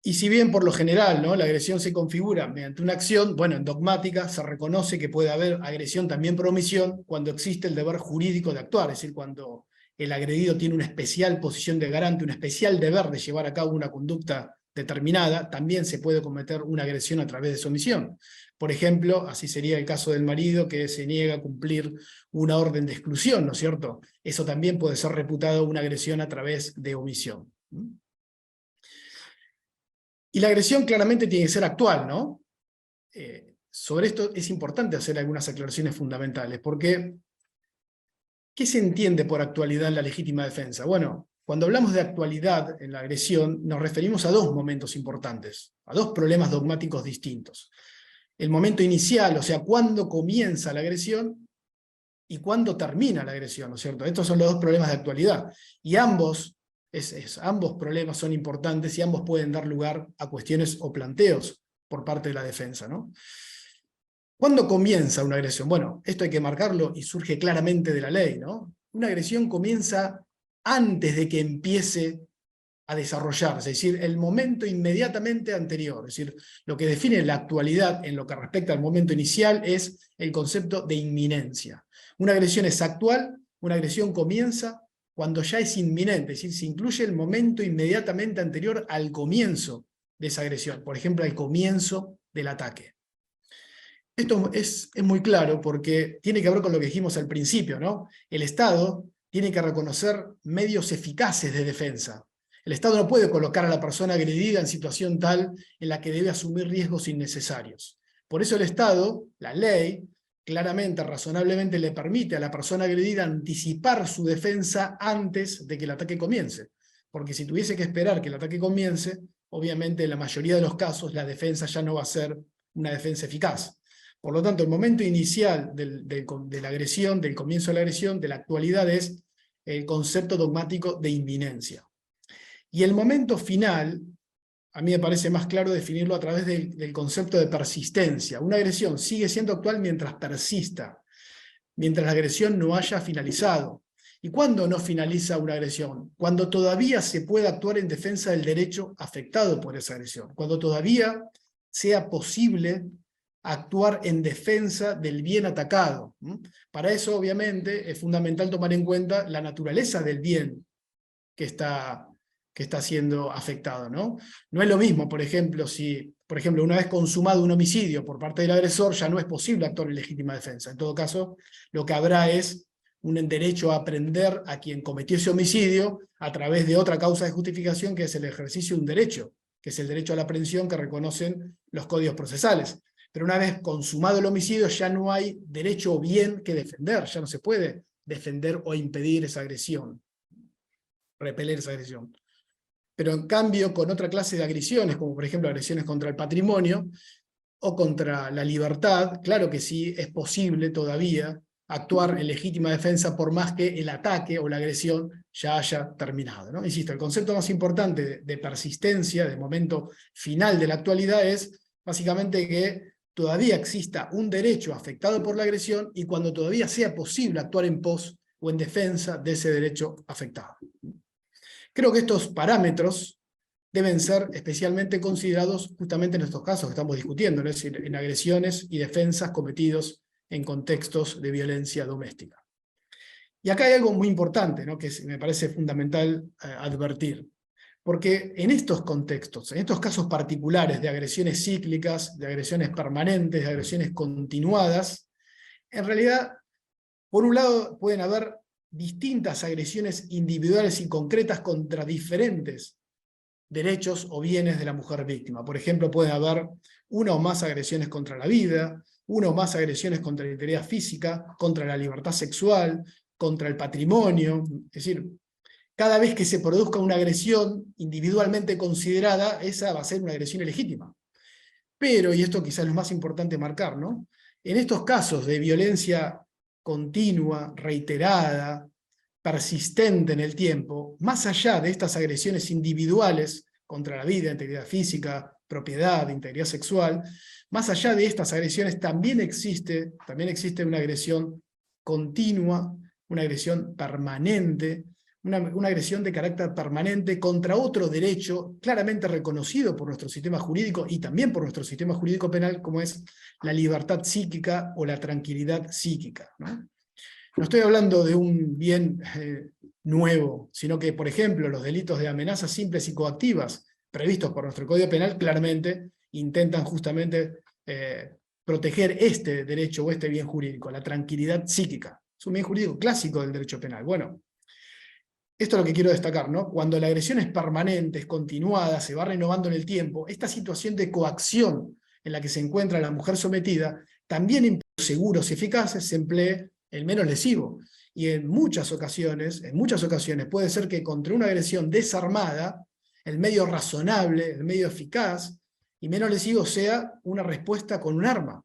Y si bien por lo general, ¿no?, la agresión se configura mediante una acción, bueno, en dogmática se reconoce que puede haber agresión también por omisión cuando existe el deber jurídico de actuar, es decir, cuando el agredido tiene una especial posición de garante, un especial deber de llevar a cabo una conducta determinada, también se puede cometer una agresión a través de su omisión. Por ejemplo, así sería el caso del marido que se niega a cumplir una orden de exclusión, ¿no es cierto? Eso también puede ser reputado una agresión a través de omisión. Y la agresión claramente tiene que ser actual, ¿no? Sobre esto es importante hacer algunas aclaraciones fundamentales, porque ¿qué se entiende por actualidad en la legítima defensa? Bueno, cuando hablamos de actualidad en la agresión, nos referimos a dos momentos importantes, a dos problemas dogmáticos distintos. El momento inicial, o sea, cuándo comienza la agresión, y cuándo termina la agresión, ¿no es cierto? Estos son los dos problemas de actualidad, y ambos problemas son importantes y ambos pueden dar lugar a cuestiones o planteos por parte de la defensa, ¿no? ¿Cuándo comienza una agresión? Bueno, esto hay que marcarlo y surge claramente de la ley, ¿no? una agresión comienza antes de que empiece a desarrollarse, es decir, el momento inmediatamente anterior. Es decir, lo que define la actualidad en lo que respecta al momento inicial es el concepto de inminencia. Una agresión es actual, una agresión comienza cuando ya es inminente, es decir, se incluye el momento inmediatamente anterior al comienzo de esa agresión, por ejemplo, al comienzo del ataque. Esto es muy claro porque tiene que ver con lo que dijimos al principio, ¿no? El Estado tiene que reconocer medios eficaces de defensa. El Estado no puede colocar a la persona agredida en situación tal en la que debe asumir riesgos innecesarios. Por eso el Estado, la ley, claramente, razonablemente le permite a la persona agredida anticipar su defensa antes de que el ataque comience. Porque si tuviese que esperar que el ataque comience, obviamente en la mayoría de los casos la defensa ya no va a ser una defensa eficaz. Por lo tanto, el momento inicial de la agresión, del comienzo de la agresión, de la actualidad, es el concepto dogmático de inminencia. Y el momento final, a mí me parece más claro definirlo a través del concepto de persistencia. Una agresión sigue siendo actual mientras persista, mientras la agresión no haya finalizado. ¿Y cuándo no finaliza una agresión? Cuando todavía se pueda actuar en defensa del derecho afectado por esa agresión, cuando todavía sea posible actuar en defensa del bien atacado. Para eso, obviamente, es fundamental tomar en cuenta la naturaleza del bien que está siendo afectado, ¿no? No es lo mismo, por ejemplo, si, una vez consumado un homicidio por parte del agresor, ya no es posible actuar en legítima defensa. En todo caso, lo que habrá es un derecho a aprender a quien cometió ese homicidio a través de otra causa de justificación, que es el ejercicio de un derecho, que es el derecho a la aprehensión que reconocen los códigos procesales. Pero una vez consumado el homicidio, ya no hay derecho o bien que defender, ya no se puede defender o impedir esa agresión, repeler esa agresión. Pero en cambio, con otra clase de agresiones, como por ejemplo agresiones contra el patrimonio o contra la libertad, claro que sí es posible todavía actuar en legítima defensa por más que el ataque o la agresión ya haya terminado, ¿no? Insisto, el concepto más importante de persistencia, de momento final de la actualidad, es básicamente que todavía exista un derecho afectado por la agresión y cuando todavía sea posible actuar en pos o en defensa de ese derecho afectado. Creo que estos parámetros deben ser especialmente considerados justamente en estos casos que estamos discutiendo, es decir, en agresiones y defensas cometidos en contextos de violencia doméstica. Y acá hay algo muy importante, ¿no?, que me parece fundamental advertir. Porque en estos contextos, en estos casos particulares de agresiones cíclicas, de agresiones permanentes, de agresiones continuadas, en realidad, por un lado pueden haber distintas agresiones individuales y concretas contra diferentes derechos o bienes de la mujer víctima. Por ejemplo, puede haber una o más agresiones contra la vida, una o más agresiones contra la integridad física, contra la libertad sexual, contra el patrimonio. Es decir, cada vez que se produzca una agresión individualmente considerada, esa va a ser una agresión ilegítima. Pero, y esto quizás es lo más importante marcar, ¿no?, en estos casos de violencia continua, reiterada, persistente en el tiempo, más allá de estas agresiones individuales contra la vida, integridad física, propiedad, integridad sexual, más allá de estas agresiones también existe una agresión continua, una agresión permanente, una agresión de carácter permanente contra otro derecho claramente reconocido por nuestro sistema jurídico y también por nuestro sistema jurídico penal, como es la libertad psíquica o la tranquilidad psíquica, ¿no? No estoy hablando de un bien nuevo, sino que, por ejemplo, los delitos de amenazas simples y coactivas previstos por nuestro Código Penal claramente intentan justamente proteger este derecho o este bien jurídico, la tranquilidad psíquica. Es un bien jurídico clásico del derecho penal. Bueno, esto es lo que quiero destacar, ¿no? Cuando la agresión es permanente, es continuada, se va renovando en el tiempo, esta situación de coacción en la que se encuentra la mujer sometida, también en seguros y eficaces se emplee el menos lesivo. Y en muchas ocasiones puede ser que contra una agresión desarmada, el medio razonable, el medio eficaz y menos lesivo sea una respuesta con un arma.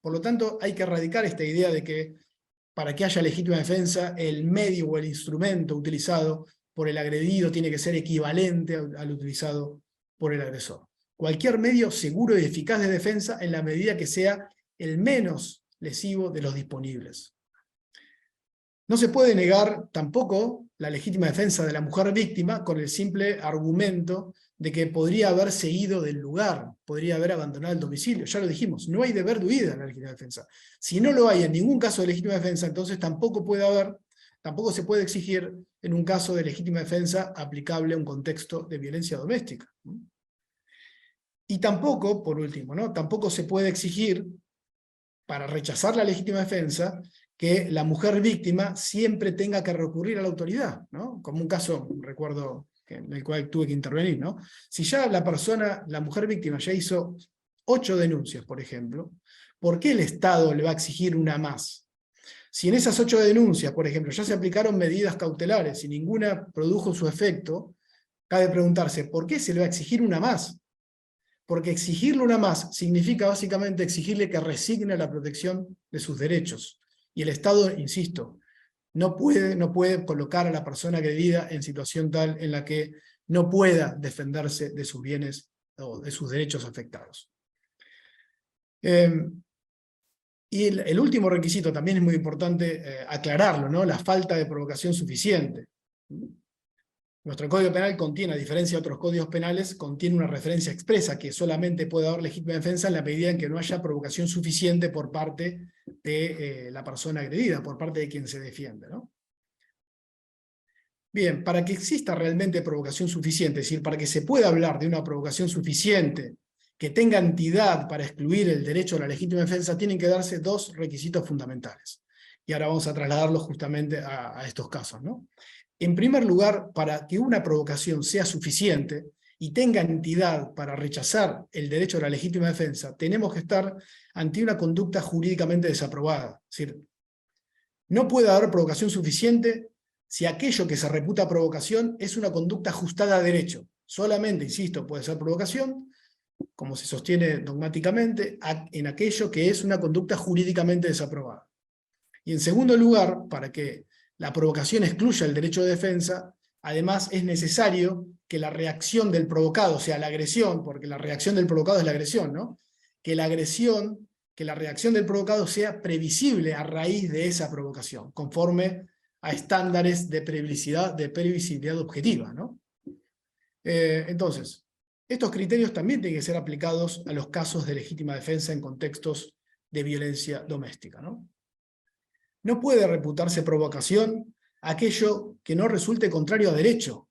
Por lo tanto, hay que erradicar esta idea de que para que haya legítima defensa, el medio o el instrumento utilizado por el agredido tiene que ser equivalente al utilizado por el agresor. Cualquier medio seguro y eficaz de defensa en la medida que sea el menos lesivo de los disponibles. No se puede negar tampoco la legítima defensa de la mujer víctima con el simple argumento de que podría haberse ido del lugar, podría haber abandonado el domicilio. Ya lo dijimos, no hay deber de huida en la legítima defensa. Si no lo hay en ningún caso de legítima defensa, entonces tampoco se puede exigir en un caso de legítima defensa aplicable a un contexto de violencia doméstica. Y tampoco, por último, ¿no? Tampoco se puede exigir, para rechazar la legítima defensa, que la mujer víctima siempre tenga que recurrir a la autoridad, ¿no? Como un caso, recuerdo, en el cual tuve que intervenir, ¿no? Si ya la mujer víctima ya hizo 8 denuncias, por ejemplo, ¿por qué el Estado le va a exigir una más? Si en esas 8 denuncias, por ejemplo, ya se aplicaron medidas cautelares y ninguna produjo su efecto, cabe preguntarse, ¿por qué se le va a exigir una más? Porque exigirle una más significa básicamente exigirle que resigne la protección de sus derechos. Y el Estado, insisto, no puede colocar a la persona agredida en situación tal en la que no pueda defenderse de sus bienes o de sus derechos afectados. Y el último requisito también es muy importante aclararlo, ¿no? La falta de provocación suficiente. Nuestro Código Penal contiene, a diferencia de otros códigos penales, contiene una referencia expresa que solamente puede haber legítima defensa en la medida en que no haya provocación suficiente por parte de la persona agredida, por parte de quien se defiende, ¿no? Bien, para que exista realmente provocación suficiente, es decir, para que se pueda hablar de una provocación suficiente que tenga entidad para excluir el derecho a la legítima defensa, tienen que darse 2 requisitos fundamentales. Y ahora vamos a trasladarlos justamente a estos casos, ¿no? En primer lugar, para que una provocación sea suficiente y tenga entidad para rechazar el derecho a la legítima defensa, tenemos que estar ante una conducta jurídicamente desaprobada. Es decir, no puede haber provocación suficiente si aquello que se reputa provocación es una conducta ajustada a derecho. Solamente, insisto, puede ser provocación, como se sostiene dogmáticamente, en aquello que es una conducta jurídicamente desaprobada. Y en segundo lugar, para que la provocación excluya el derecho de defensa, además es necesario que la reacción del provocado, o sea, la agresión, porque la reacción del provocado es la agresión, ¿no? Que la reacción del provocado sea previsible a raíz de esa provocación, conforme a estándares de previsibilidad objetiva, ¿no? Entonces, estos criterios también tienen que ser aplicados a los casos de legítima defensa en contextos de violencia doméstica, ¿no? No puede reputarse provocación aquello que no resulte contrario a derecho.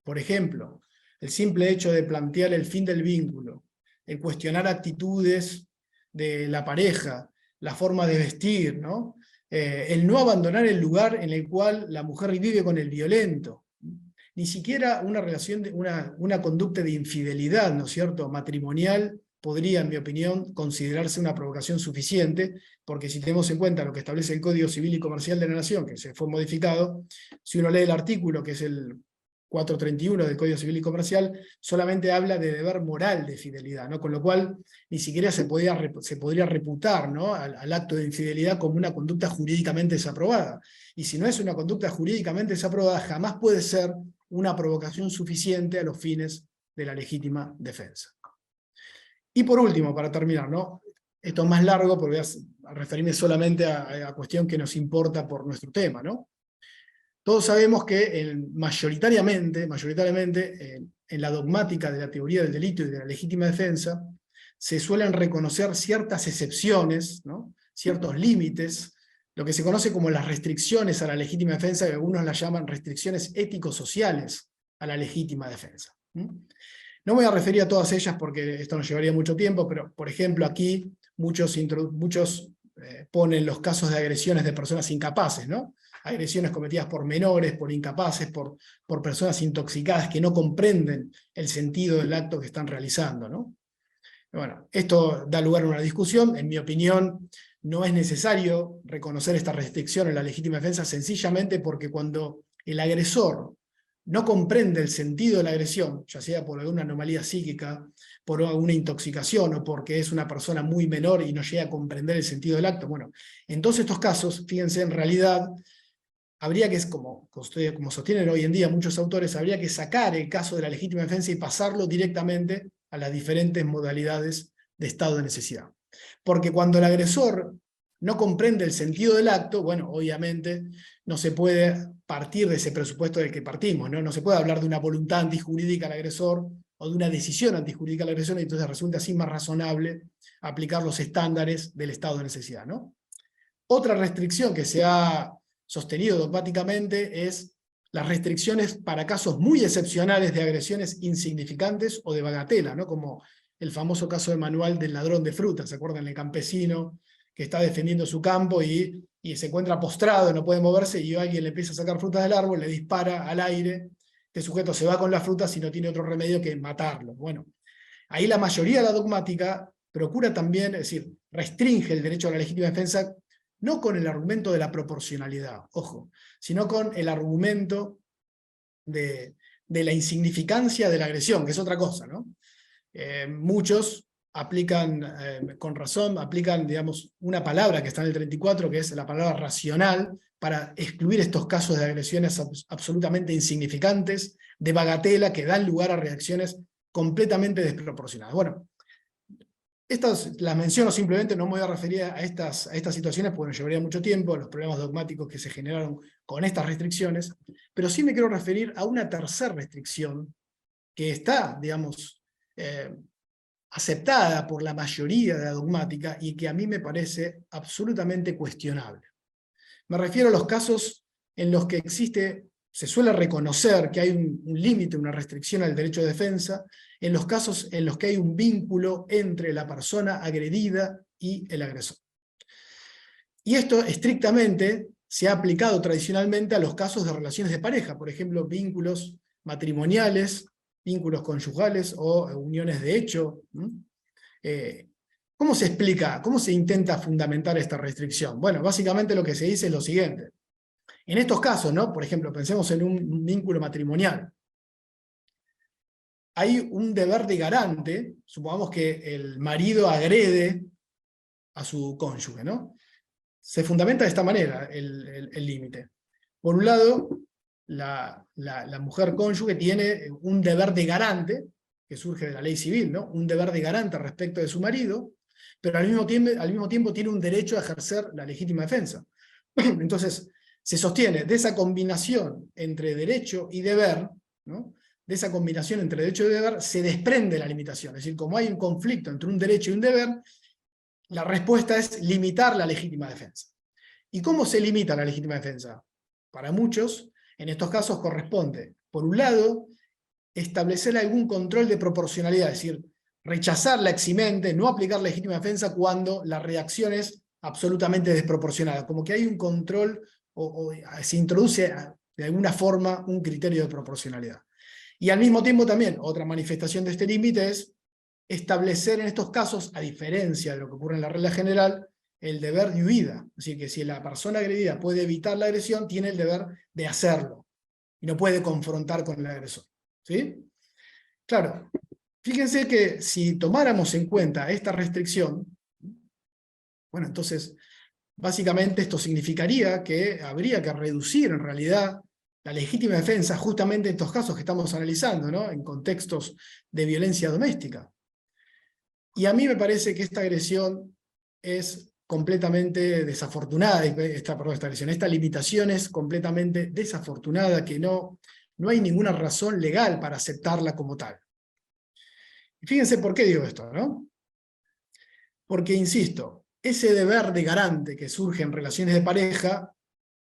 Por ejemplo, el simple hecho de plantear el fin del vínculo, el cuestionar actitudes de la pareja, la forma de vestir, ¿no? El no abandonar el lugar en el cual la mujer vive con el violento. Ni siquiera una conducta de infidelidad, ¿no es cierto?, matrimonial, podría, en mi opinión, considerarse una provocación suficiente, porque si tenemos en cuenta lo que establece el Código Civil y Comercial de la Nación, que se fue modificado, si uno lee el artículo, que es el 431 del Código Civil y Comercial, solamente habla de deber moral de fidelidad, ¿no? Con lo cual ni siquiera se podría reputar, ¿no?, al acto de infidelidad como una conducta jurídicamente desaprobada. Y si no es una conducta jurídicamente desaprobada, jamás puede ser una provocación suficiente a los fines de la legítima defensa. Y por último, para terminar, ¿no? Esto es más largo porque voy a referirme solamente a la cuestión que nos importa por nuestro tema, ¿no? Todos sabemos que mayoritariamente en la dogmática de la teoría del delito y de la legítima defensa se suelen reconocer ciertas excepciones, ¿no?, ciertos límites, lo que se conoce como las restricciones a la legítima defensa, que algunos las llaman restricciones ético-sociales a la legítima defensa. No voy a referir a todas ellas porque esto nos llevaría mucho tiempo, pero por ejemplo aquí muchos ponen los casos de agresiones de personas incapaces, ¿no? Agresiones cometidas por menores, por incapaces, por personas intoxicadas que no comprenden el sentido del acto que están realizando, ¿no? Bueno, esto da lugar a una discusión. En mi opinión, no es necesario reconocer esta restricción en la legítima defensa, sencillamente porque cuando el agresor no comprende el sentido de la agresión, ya sea por alguna anomalía psíquica, por alguna intoxicación o porque es una persona muy menor y no llega a comprender el sentido del acto, bueno, en todos estos casos, fíjense, en realidad, habría que, como sostienen hoy en día muchos autores, habría que sacar el caso de la legítima defensa y pasarlo directamente a las diferentes modalidades de estado de necesidad. Porque cuando el agresor no comprende el sentido del acto, bueno, obviamente no se puede partir de ese presupuesto del que partimos, ¿no? No se puede hablar de una voluntad antijurídica al agresor o de una decisión antijurídica al agresor, y entonces resulta así más razonable aplicar los estándares del estado de necesidad, ¿no? Otra restricción que se ha sostenido dogmáticamente es las restricciones para casos muy excepcionales de agresiones insignificantes o de bagatela, ¿no? Como el famoso caso de Manuel del ladrón de frutas, ¿se acuerdan? El campesino que está defendiendo su campo y se encuentra postrado, no puede moverse, y alguien le empieza a sacar frutas del árbol, le dispara al aire, este sujeto se va con las frutas y no tiene otro remedio que matarlo. Bueno, ahí la mayoría de la dogmática procura también, es decir, restringe el derecho a la legítima defensa, no con el argumento de la proporcionalidad, ojo, sino con el argumento de la insignificancia de la agresión, que es otra cosa, ¿no? Muchos aplican, con razón, aplican, digamos, una palabra que está en el 34, que es la palabra racional, para excluir estos casos de agresiones absolutamente insignificantes, de bagatela, que dan lugar a reacciones completamente desproporcionadas. Bueno, estas las menciono simplemente, no me voy a referir a estas situaciones porque nos llevaría mucho tiempo, los problemas dogmáticos que se generaron con estas restricciones, pero sí me quiero referir a una tercera restricción que está, digamos, aceptada por la mayoría de la dogmática y que a mí me parece absolutamente cuestionable. Me refiero a los casos en los que se suele reconocer que hay un límite, una restricción al derecho de defensa, en los casos en los que hay un vínculo entre la persona agredida y el agresor. Y esto estrictamente se ha aplicado tradicionalmente a los casos de relaciones de pareja, por ejemplo, vínculos matrimoniales, vínculos conyugales o uniones de hecho. ¿Cómo se explica, cómo se intenta fundamentar esta restricción? Bueno, básicamente lo que se dice es lo siguiente. En estos casos, ¿no? Por ejemplo, pensemos en un vínculo matrimonial. Hay un deber de garante, supongamos que el marido agrede a su cónyuge, ¿no? Se fundamenta de esta manera el límite. Por un lado, la mujer cónyuge tiene un deber de garante, que surge de la ley civil, ¿no? Un deber de garante respecto de su marido, pero al mismo tiempo tiene un derecho a ejercer la legítima defensa. Entonces, se sostiene de esa combinación entre derecho y deber, ¿no? De esa combinación entre derecho y deber se desprende la limitación. Es decir, como hay un conflicto entre un derecho y un deber, la respuesta es limitar la legítima defensa. ¿Y cómo se limita la legítima defensa? Para muchos, en estos casos corresponde, por un lado, establecer algún control de proporcionalidad, es decir, rechazar la eximente, no aplicar la legítima defensa cuando la reacción es absolutamente desproporcionada, como que hay un control o se introduce de alguna forma un criterio de proporcionalidad. Y al mismo tiempo también, otra manifestación de este límite es establecer en estos casos, a diferencia de lo que ocurre en la regla general, el deber de huida. Es decir, que si la persona agredida puede evitar la agresión, tiene el deber de hacerlo, y no puede confrontar con el agresor. ¿Sí? Claro, fíjense que si tomáramos en cuenta esta restricción, bueno, entonces, básicamente esto significaría que habría que reducir en realidad la legítima defensa justamente en estos casos que estamos analizando, ¿no? En contextos de violencia doméstica. Y a mí me parece que esta agresión es completamente desafortunada, esta limitación es completamente desafortunada, que no hay ninguna razón legal para aceptarla como tal. Y fíjense por qué digo esto, ¿no? Porque, insisto, ese deber de garante que surge en relaciones de pareja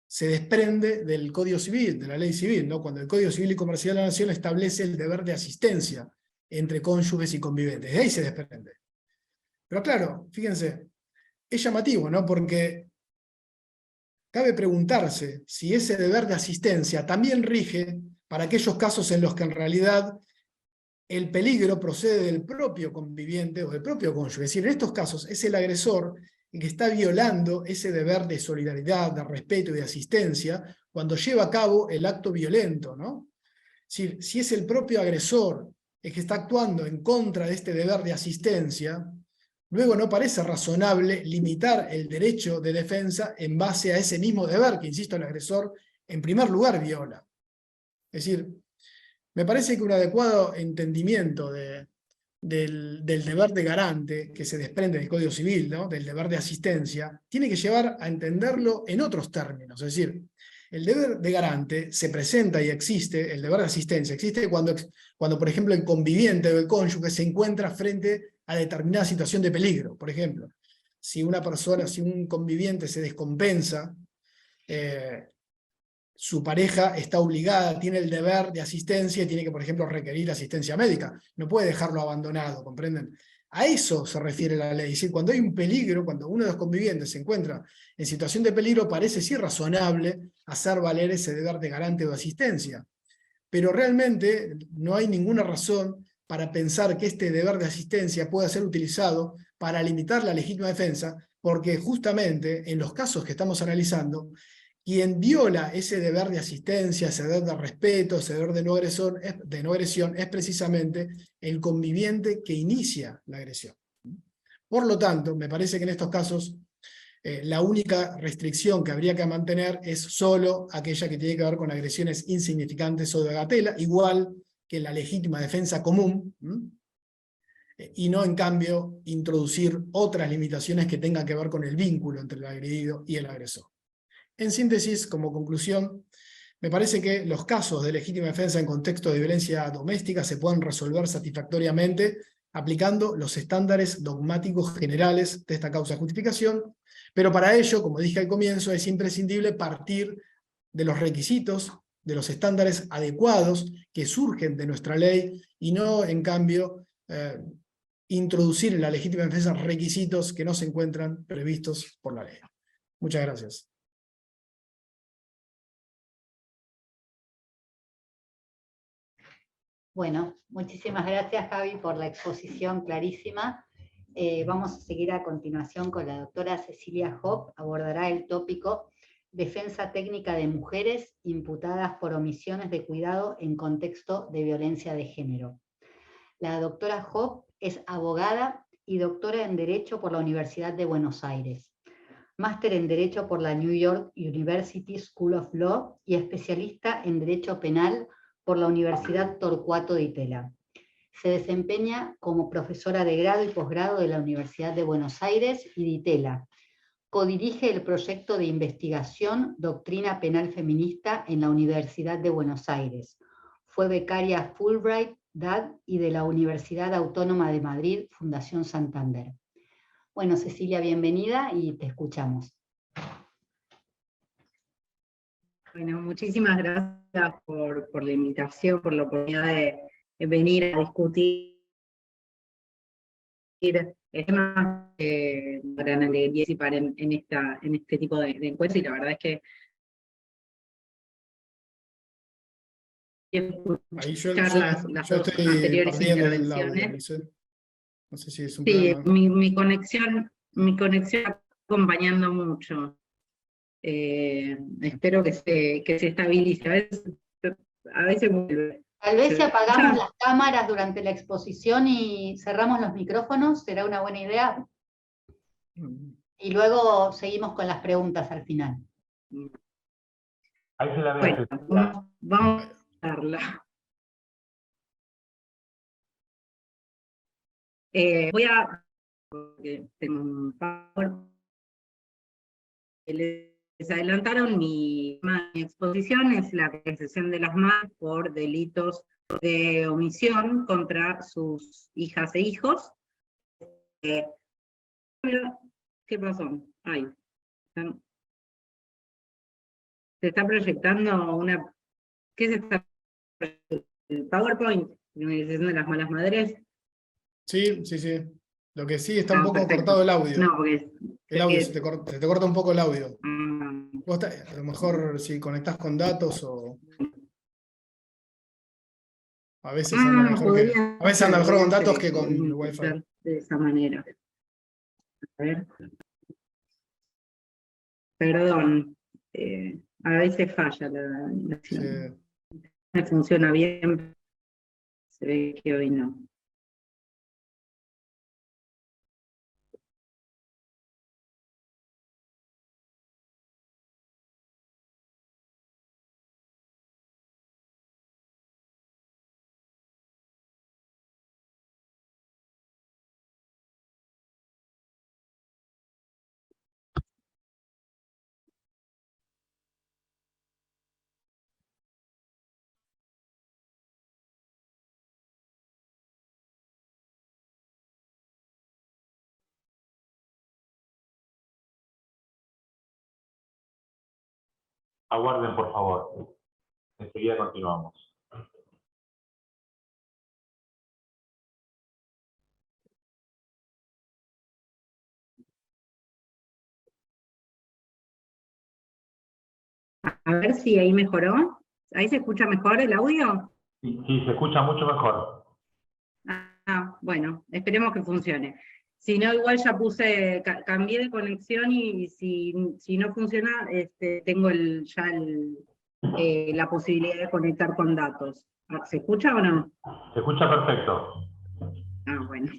se desprende del Código Civil, de la ley civil, ¿no? Cuando el Código Civil y Comercial de la Nación establece el deber de asistencia entre cónyuges y conviventes. De ahí se desprende. Pero claro, fíjense, es llamativo, ¿no? Porque cabe preguntarse si ese deber de asistencia también rige para aquellos casos en los que en realidad el peligro procede del propio conviviente o del propio cónyuge. Es decir, en estos casos es el agresor el que está violando ese deber de solidaridad, de respeto y de asistencia cuando lleva a cabo el acto violento, ¿no? Es decir, si es el propio agresor el que está actuando en contra de este deber de asistencia, luego no parece razonable limitar el derecho de defensa en base a ese mismo deber que, insisto, el agresor en primer lugar viola. Es decir, me parece que un adecuado entendimiento de del deber de garante que se desprende del Código Civil, ¿no? Del deber de asistencia, tiene que llevar a entenderlo en otros términos. Es decir, el deber de garante se presenta y existe, el deber de asistencia existe cuando por ejemplo, el conviviente o el cónyuge se encuentra frente a determinada situación de peligro. Por ejemplo, si un conviviente se descompensa, su pareja está obligada, tiene el deber de asistencia y tiene que, por ejemplo, requerir asistencia médica. No puede dejarlo abandonado, ¿comprenden? A eso se refiere la ley. Es decir, cuando hay un peligro, cuando uno de los convivientes se encuentra en situación de peligro, parece sí razonable hacer valer ese deber de garante o de asistencia. Pero realmente no hay ninguna razón para pensar que este deber de asistencia pueda ser utilizado para limitar la legítima defensa, porque justamente en los casos que estamos analizando, quien viola ese deber de asistencia, ese deber de respeto, ese deber de no agresión, es precisamente el conviviente que inicia la agresión. Por lo tanto, me parece que en estos casos la única restricción que habría que mantener es solo aquella que tiene que ver con agresiones insignificantes o de bagatela, igual que la legítima defensa común, y no en cambio introducir otras limitaciones que tengan que ver con el vínculo entre el agredido y el agresor. En síntesis, como conclusión, me parece que los casos de legítima defensa en contexto de violencia doméstica se pueden resolver satisfactoriamente aplicando los estándares dogmáticos generales de esta causa de justificación, pero para ello, como dije al comienzo, es imprescindible partir de los requisitos, de los estándares adecuados que surgen de nuestra ley y no, en cambio, introducir en la legítima defensa requisitos que no se encuentran previstos por la ley. Muchas gracias. Bueno, muchísimas gracias, Javi, por la exposición clarísima. Vamos a seguir a continuación con la doctora Cecilia Hopp, abordará el tópico Defensa técnica de mujeres imputadas por omisiones de cuidado en contexto de violencia de género. La doctora Hopp es abogada y doctora en Derecho por la Universidad de Buenos Aires, máster en Derecho por la New York University School of Law y especialista en Derecho Penal por la Universidad Torcuato Di Tella. Se desempeña como profesora de grado y posgrado de la Universidad de Buenos Aires y Di Tella. Codirige el proyecto de investigación Doctrina Penal Feminista en la Universidad de Buenos Aires. Fue becaria Fulbright, DAD y de la Universidad Autónoma de Madrid, Fundación Santander. Bueno, Cecilia, bienvenida y te escuchamos. Bueno, muchísimas gracias por la invitación, por la oportunidad de venir a discutir temas para participar en este tipo de encuentros, y la verdad es que Ahí yo las dos estoy anteriores perdiendo el audio, intervenciones. no sé si es un Sí, problema. mi conexión está acompañando mucho. Espero que se estabilice. A veces vuelve. Tal vez si apagamos las cámaras durante la exposición y cerramos los micrófonos, será una buena idea. Y luego seguimos con las preguntas al final. Ahí se la Bueno, vamos a darla. Voy a... porque tengo un PowerPoint. Les adelantaron mi exposición, es la persecución de las madres por delitos de omisión contra sus hijas e hijos. ¿Qué pasó? Ay, se está proyectando una... ¿Qué se está proyectando? ¿El PowerPoint? ¿La organización de las malas madres? Sí. Lo que sí está un poco Perfecto. cortado el audio. No, porque... El audio, se te corta un poco el audio. Mm. A lo mejor si conectás con datos o... A veces anda mejor con datos que con el Wi-Fi. De esa manera. A ver. Perdón. A veces falla la Sí. me funciona bien. Se ve que hoy no. Aguarden, por favor. Enseguida continuamos. A ver si ahí mejoró. ¿Ahí se escucha mejor el audio? Sí, se escucha mucho mejor. Bueno, esperemos que funcione. Si no, igual ya cambié de conexión y si no funciona, tengo la posibilidad de conectar con datos. ¿Se escucha o no? Se escucha perfecto. Bueno.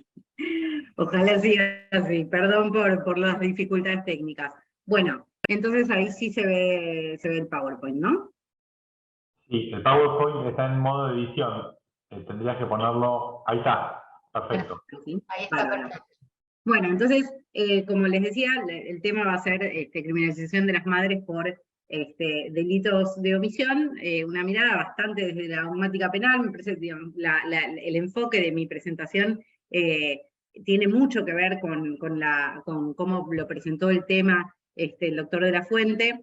Ojalá siga así. Perdón por las dificultades técnicas. Bueno, entonces ahí sí se ve el PowerPoint, ¿no? Sí, el PowerPoint está en modo de edición. Tendrías que ponerlo... Ahí está. Perfecto. ¿Sí? Ahí está perfecto. Bueno, entonces, como les decía, el tema va a ser criminalización de las madres por delitos de omisión, una mirada bastante desde la dogmática penal. Me parece, digamos, el enfoque de mi presentación tiene mucho que ver con cómo lo presentó el tema el doctor de la Fuente,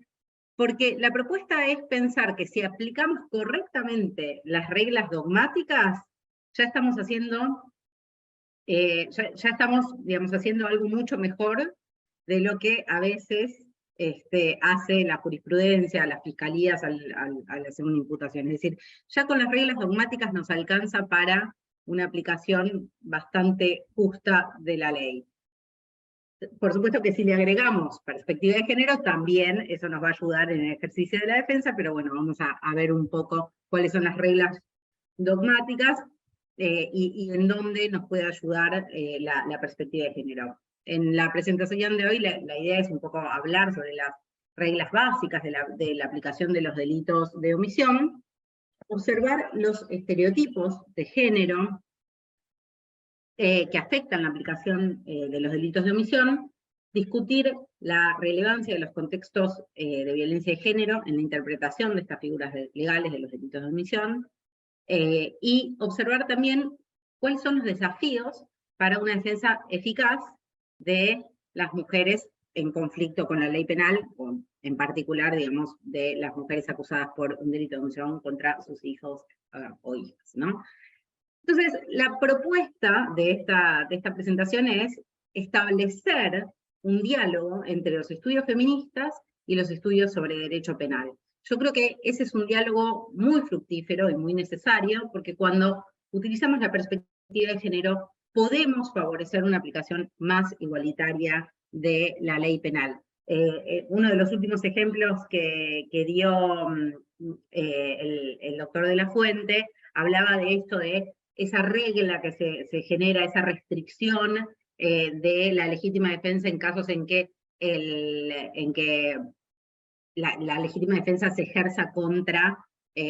porque la propuesta es pensar que si aplicamos correctamente las reglas dogmáticas, ya estamos haciendo... ya estamos, digamos, haciendo algo mucho mejor de lo que a veces hace la jurisprudencia, las fiscalías al hacer una imputación. Es decir, ya con las reglas dogmáticas nos alcanza para una aplicación bastante justa de la ley. Por supuesto que si le agregamos perspectiva de género, también eso nos va a ayudar en el ejercicio de la defensa, pero bueno, vamos a ver un poco cuáles son las reglas dogmáticas, y en dónde nos puede ayudar la perspectiva de género. En la presentación de hoy la idea es un poco hablar sobre las reglas básicas de la aplicación de los delitos de omisión, observar los estereotipos de género que afectan la aplicación de los delitos de omisión, discutir la relevancia de los contextos de violencia de género en la interpretación de estas figuras legales de los delitos de omisión, y observar también cuáles son los desafíos para una defensa eficaz de las mujeres en conflicto con la ley penal, o en particular, digamos, de las mujeres acusadas por un delito de omisión contra sus hijos o hijas, ¿no? Entonces, la propuesta de esta presentación es establecer un diálogo entre los estudios feministas y los estudios sobre derecho penal. Yo creo que ese es un diálogo muy fructífero y muy necesario, porque cuando utilizamos la perspectiva de género, podemos favorecer una aplicación más igualitaria de la ley penal. Uno de los últimos ejemplos que dio el doctor de la Fuente hablaba de esto, de esa regla que se genera, esa restricción de la legítima defensa en casos en que la legítima defensa se ejerza contra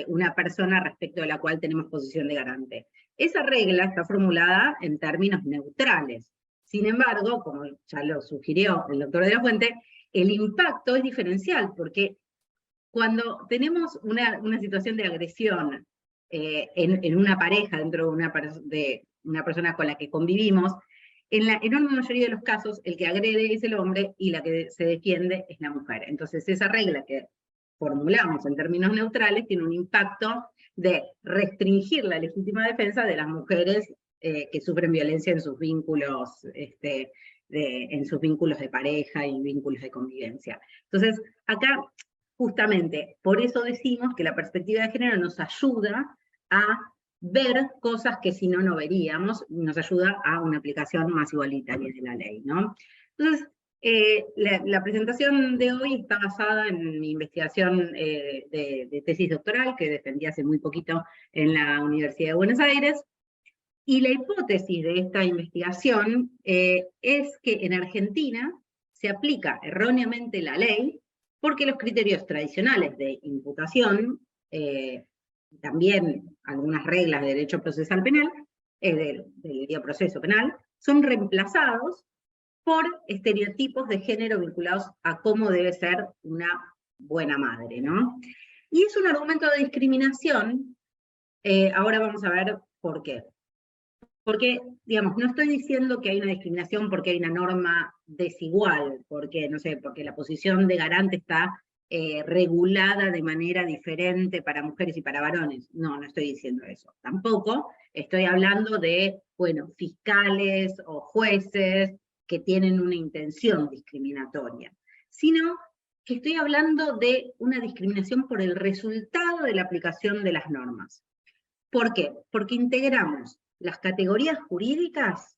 una persona respecto de la cual tenemos posición de garante. Esa regla está formulada en términos neutrales. Sin embargo, como ya lo sugirió el doctor de la Fuente, el impacto es diferencial, porque cuando tenemos una situación de agresión en una pareja, dentro de una persona con la que convivimos, en la enorme mayoría de los casos, el que agrede es el hombre y la que se defiende es la mujer. Entonces, esa regla que formulamos en términos neutrales tiene un impacto de restringir la legítima defensa de las mujeres que sufren violencia en sus vínculos, en sus vínculos de pareja y vínculos de convivencia. Entonces, acá, justamente, por eso decimos que la perspectiva de género nos ayuda a ver cosas que si no, no veríamos, nos ayuda a una aplicación más igualitaria de la ley, ¿no? Entonces, la presentación de hoy está basada en mi investigación de tesis doctoral, que defendí hace muy poquito en la Universidad de Buenos Aires, y la hipótesis de esta investigación es que en Argentina se aplica erróneamente la ley porque los criterios tradicionales de imputación, también algunas reglas de derecho procesal penal, del proceso penal, son reemplazados por estereotipos de género vinculados a cómo debe ser una buena madre, ¿no? Y es un argumento de discriminación. Ahora vamos a ver por qué. Porque, digamos, no estoy diciendo que hay una discriminación porque hay una norma desigual, porque, no sé, porque la posición de garante está regulada de manera diferente para mujeres y para varones. No, no estoy diciendo eso. Tampoco estoy hablando de, bueno, fiscales o jueces que tienen una intención discriminatoria, sino que estoy hablando de una discriminación por el resultado de la aplicación de las normas. ¿Por qué? Porque integramos las categorías jurídicas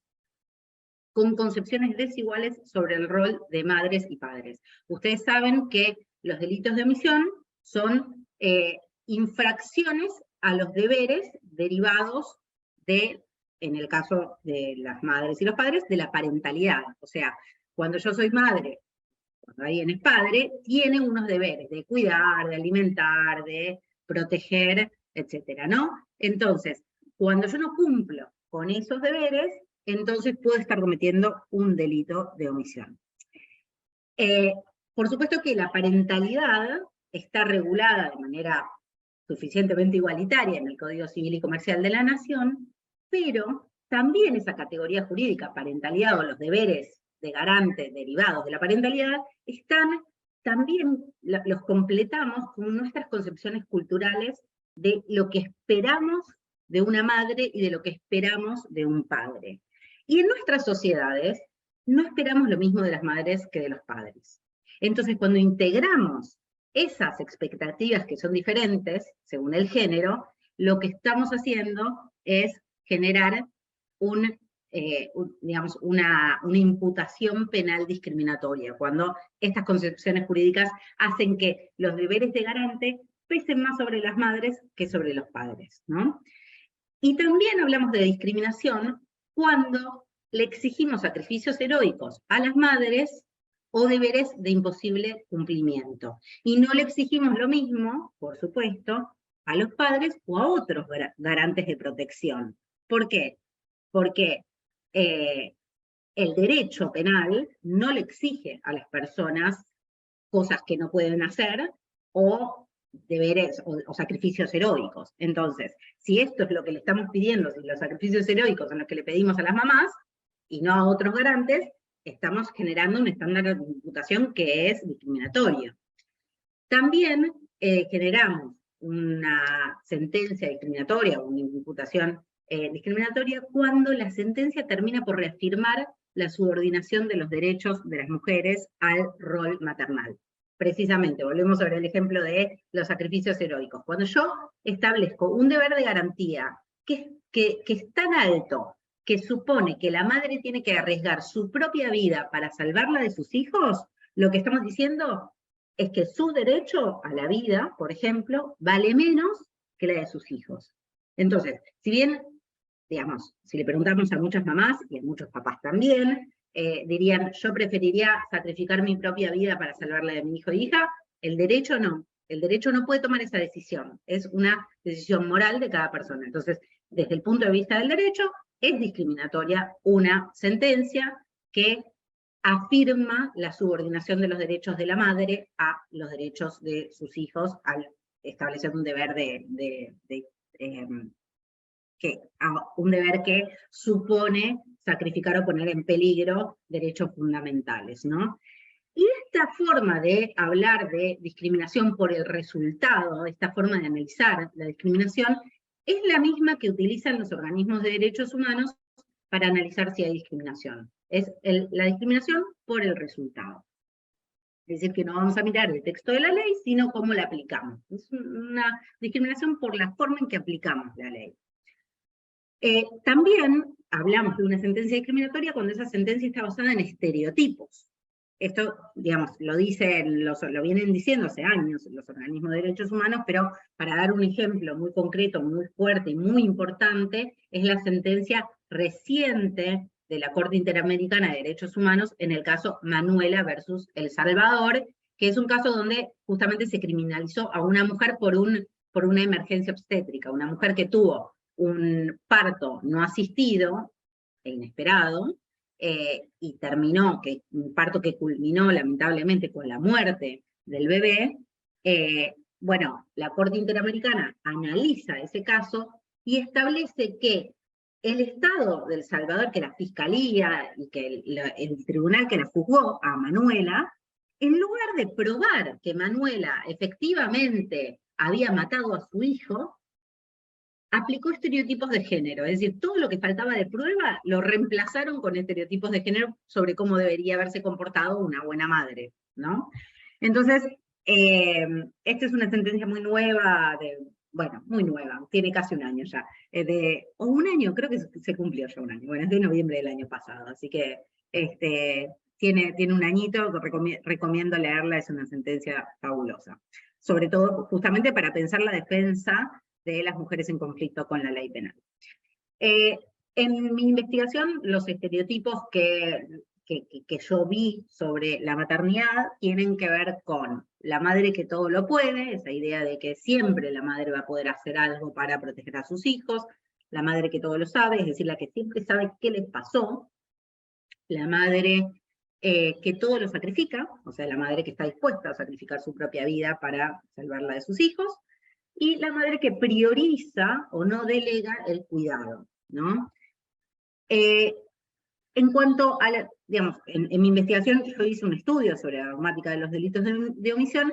con concepciones desiguales sobre el rol de madres y padres. Ustedes saben que los delitos de omisión son infracciones a los deberes derivados de, en el caso de las madres y los padres, de la parentalidad. O sea, cuando yo soy madre, cuando alguien es padre, tiene unos deberes de cuidar, de alimentar, de proteger, etcétera, ¿no? Entonces, cuando yo no cumplo con esos deberes, entonces puedo estar cometiendo un delito de omisión. Por supuesto que la parentalidad está regulada de manera suficientemente igualitaria en el Código Civil y Comercial de la Nación, pero también esa categoría jurídica, parentalidad o los deberes de garante derivados de la parentalidad, también los completamos con nuestras concepciones culturales de lo que esperamos de una madre y de lo que esperamos de un padre. Y en nuestras sociedades no esperamos lo mismo de las madres que de los padres. Entonces, cuando integramos esas expectativas que son diferentes, según el género, lo que estamos haciendo es generar digamos, una imputación penal discriminatoria, cuando estas concepciones jurídicas hacen que los deberes de garante pesen más sobre las madres que sobre los padres, ¿no? Y también hablamos de discriminación cuando le exigimos sacrificios heroicos a las madres o deberes de imposible cumplimiento. Y no le exigimos lo mismo, por supuesto, a los padres o a otros garantes de protección. ¿Por qué? Porque el derecho penal no le exige a las personas cosas que no pueden hacer o deberes o sacrificios heroicos. Entonces, si esto es lo que le estamos pidiendo, si los sacrificios heroicos son los que le pedimos a las mamás y no a otros garantes, estamos generando un estándar de imputación que es discriminatorio. También generamos una sentencia discriminatoria, una imputación discriminatoria, cuando la sentencia termina por reafirmar la subordinación de los derechos de las mujeres al rol maternal. Precisamente, volvemos sobre el ejemplo de los sacrificios heroicos. Cuando yo establezco un deber de garantía que es tan alto, que supone que la madre tiene que arriesgar su propia vida para salvarla de sus hijos, lo que estamos diciendo es que su derecho a la vida, por ejemplo, vale menos que la de sus hijos. Entonces, si bien, digamos, si le preguntamos a muchas mamás, y a muchos papás también, dirían, yo preferiría sacrificar mi propia vida para salvarla de mi hijo e hija, el derecho no. El derecho no puede tomar esa decisión, es una decisión moral de cada persona. Entonces, desde el punto de vista del derecho, es discriminatoria una sentencia que afirma la subordinación de los derechos de la madre a los derechos de sus hijos al establecer un deber un deber que supone sacrificar o poner en peligro derechos fundamentales, ¿no? Y esta forma de hablar de discriminación por el resultado, esta forma de analizar la discriminación, es la misma que utilizan los organismos de derechos humanos para analizar si hay discriminación. Es la discriminación por el resultado. Es decir, que no vamos a mirar el texto de la ley, sino cómo la aplicamos. Es una discriminación por la forma en que aplicamos la ley. También hablamos de una sentencia discriminatoria cuando esa sentencia está basada en estereotipos. Esto, digamos, lo vienen diciendo hace años los organismos de derechos humanos, pero para dar un ejemplo muy concreto, muy fuerte y muy importante, es la sentencia reciente de la Corte Interamericana de Derechos Humanos en el caso Manuela versus El Salvador, que es un caso donde justamente se criminalizó a una mujer por una emergencia obstétrica, una mujer que tuvo un parto no asistido e inesperado, y terminó, un parto que culminó lamentablemente con la muerte del bebé. Bueno, la Corte Interamericana analiza ese caso y establece que el Estado de El Salvador, que la Fiscalía y que el tribunal que la juzgó a Manuela, en lugar de probar que Manuela efectivamente había matado a su hijo, aplicó estereotipos de género, es decir, todo lo que faltaba de prueba lo reemplazaron con estereotipos de género sobre cómo debería haberse comportado una buena madre, ¿no? Entonces, esta es una sentencia muy nueva, bueno, muy nueva, tiene casi un año ya, o un año, creo que se cumplió ya un año, bueno, es de noviembre del año pasado, así que tiene un añito, recomiendo leerla, es una sentencia fabulosa, sobre todo justamente para pensar la defensa de las mujeres en conflicto con la ley penal. En mi investigación, los estereotipos que yo vi sobre la maternidad tienen que ver con la madre que todo lo puede, esa idea de que siempre la madre va a poder hacer algo para proteger a sus hijos, la madre que todo lo sabe, es decir, la que siempre sabe qué les pasó, la madre que todo lo sacrifica, o sea, la madre que está dispuesta a sacrificar su propia vida para salvarla de sus hijos, y la madre que prioriza o no delega el cuidado, ¿no? En cuanto a, digamos, en mi investigación yo hice un estudio sobre la dogmática de los delitos de omisión,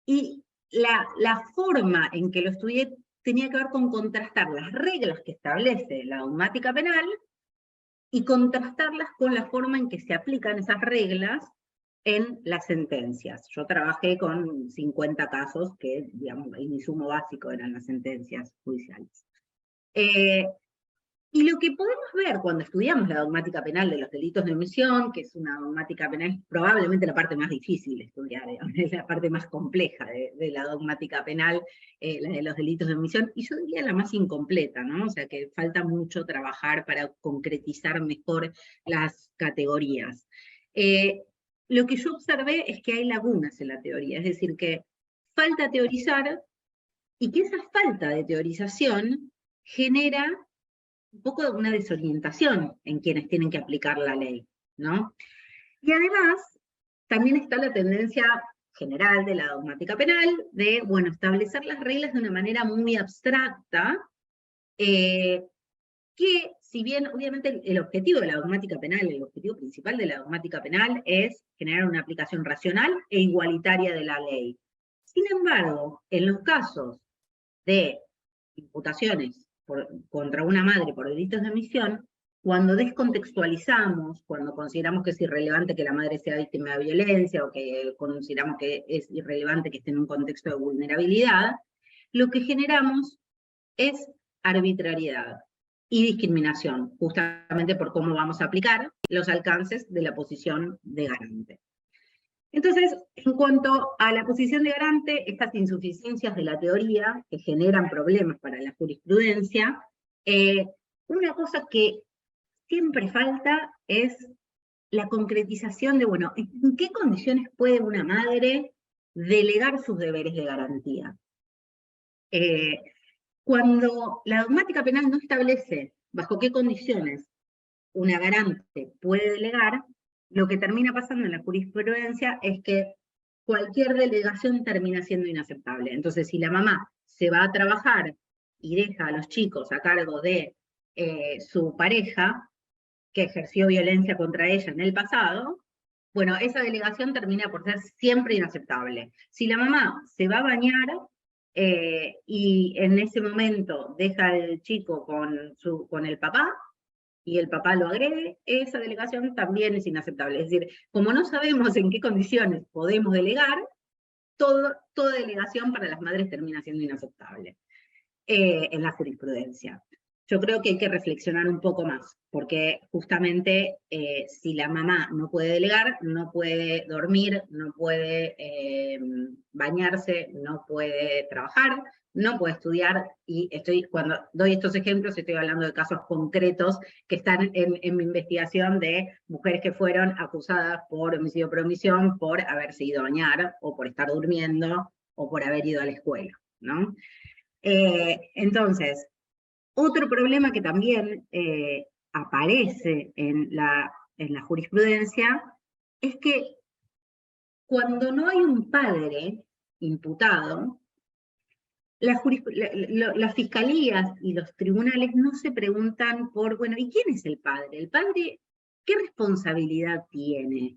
y la forma en que lo estudié tenía que ver con contrastar las reglas que establece la dogmática penal y contrastarlas con la forma en que se aplican esas reglas en las sentencias. Yo trabajé con 50 casos que, digamos, el insumo básico eran las sentencias judiciales. Y lo que podemos ver cuando estudiamos la dogmática penal de los delitos de omisión, que es una dogmática penal probablemente la parte más difícil de estudiar, es la parte más compleja de la dogmática penal, la de los delitos de omisión, y yo diría la más incompleta, ¿no? O sea que falta mucho trabajar para concretizar mejor las categorías. Lo que yo observé es que hay lagunas en la teoría, es decir, que falta teorizar, y que esa falta de teorización genera un poco de una desorientación en quienes tienen que aplicar la ley, ¿no? Y además, también está la tendencia general de la dogmática penal de, bueno, establecer las reglas de una manera muy abstracta, que si bien obviamente el objetivo de la dogmática penal, el objetivo principal de la dogmática penal es generar una aplicación racional e igualitaria de la ley. Sin embargo, en los casos de imputaciones contra una madre por delitos de omisión, cuando descontextualizamos, cuando consideramos que es irrelevante que la madre sea víctima de violencia, o que consideramos que es irrelevante que esté en un contexto de vulnerabilidad, lo que generamos es arbitrariedad y discriminación, justamente por cómo vamos a aplicar los alcances de la posición de garante. Entonces, en cuanto a la posición de garante, estas insuficiencias de la teoría que generan problemas para la jurisprudencia, una cosa que siempre falta es la concretización de, bueno, ¿en qué condiciones puede una madre delegar sus deberes de garantía? Cuando la dogmática penal no establece bajo qué condiciones una garante puede delegar, lo que termina pasando en la jurisprudencia es que cualquier delegación termina siendo inaceptable. Entonces, si la mamá se va a trabajar y deja a los chicos a cargo de su pareja, que ejerció violencia contra ella en el pasado, bueno, esa delegación termina por ser siempre inaceptable. Si la mamá se va a bañar y en ese momento deja al chico con el papá, y el papá lo agrede, esa delegación también es inaceptable. Es decir, como no sabemos en qué condiciones podemos delegar, toda delegación para las madres termina siendo inaceptable en la jurisprudencia. Yo creo que hay que reflexionar un poco más, porque justamente si la mamá no puede delegar, no puede dormir, no puede bañarse, no puede trabajar, no puede estudiar, y cuando doy estos ejemplos estoy hablando de casos concretos que están en mi investigación de mujeres que fueron acusadas por homicidio por omisión por haberse ido a bañar, o por estar durmiendo, o por haber ido a la escuela, ¿no? Entonces, otro problema que también aparece en la jurisprudencia es que cuando no hay un padre imputado, las fiscalías y los tribunales no se preguntan por, bueno, ¿y quién es el padre? ¿El padre qué responsabilidad tiene?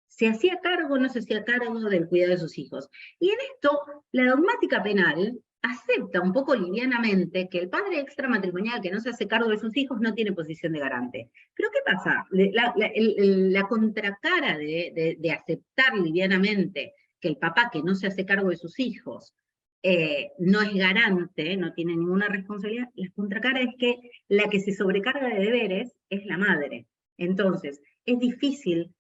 ¿Se hacía cargo o no se hacía cargo del cuidado de sus hijos? Y en esto, la dogmática penal acepta un poco livianamente que el padre extramatrimonial que no se hace cargo de sus hijos no tiene posición de garante. Pero ¿qué pasa? La contracara de aceptar livianamente que el papá que no se hace cargo de sus hijos no es garante, no tiene ninguna responsabilidad, la contracara es que la que se sobrecarga de deberes es la madre. Entonces, es difícil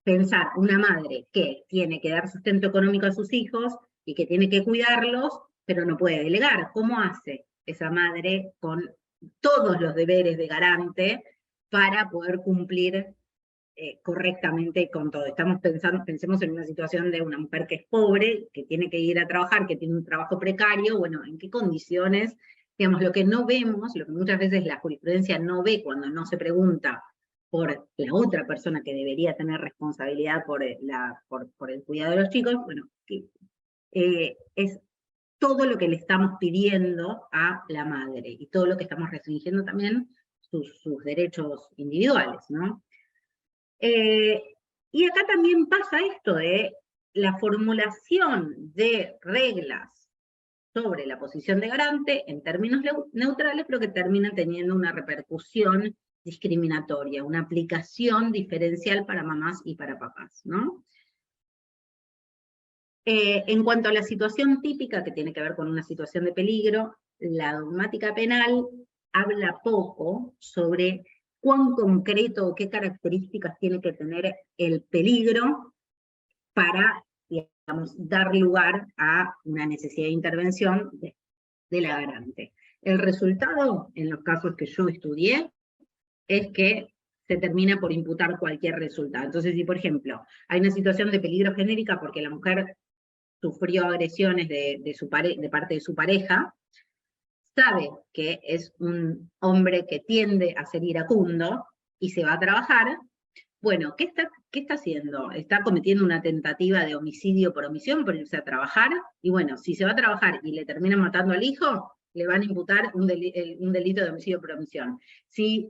pensar una madre que tiene que dar sustento económico a sus hijos y que tiene que cuidarlos, pero no puede delegar. ¿Cómo hace esa madre con todos los deberes de garante para poder cumplir correctamente con todo? Pensemos en una situación de una mujer que es pobre, que tiene que ir a trabajar, que tiene un trabajo precario, bueno, ¿en qué condiciones? Digamos, lo que no vemos, lo que muchas veces la jurisprudencia no ve cuando no se pregunta por la otra persona que debería tener responsabilidad por el cuidado de los chicos, bueno, es todo lo que le estamos pidiendo a la madre, y todo lo que estamos restringiendo también sus derechos individuales, ¿no? Y acá también pasa esto de la formulación de reglas sobre la posición de garante en términos neutrales, pero que terminan teniendo una repercusión discriminatoria, una aplicación diferencial para mamás y para papás, ¿no? En cuanto a la situación típica, que tiene que ver con una situación de peligro, la dogmática penal habla poco sobre cuán concreto o qué características tiene que tener el peligro para, digamos, dar lugar a una necesidad de intervención de la garante. El resultado, en los casos que yo estudié, es que se termina por imputar cualquier resultado. Entonces, si por ejemplo, hay una situación de peligro genérica porque la mujer sufrió agresiones de parte de su pareja, sabe que es un hombre que tiende a ser iracundo y se va a trabajar, bueno, ¿qué está haciendo? Está cometiendo una tentativa de homicidio por omisión por irse a trabajar, y bueno, si se va a trabajar y le terminan matando al hijo, le van a imputar un delito de homicidio por omisión. Si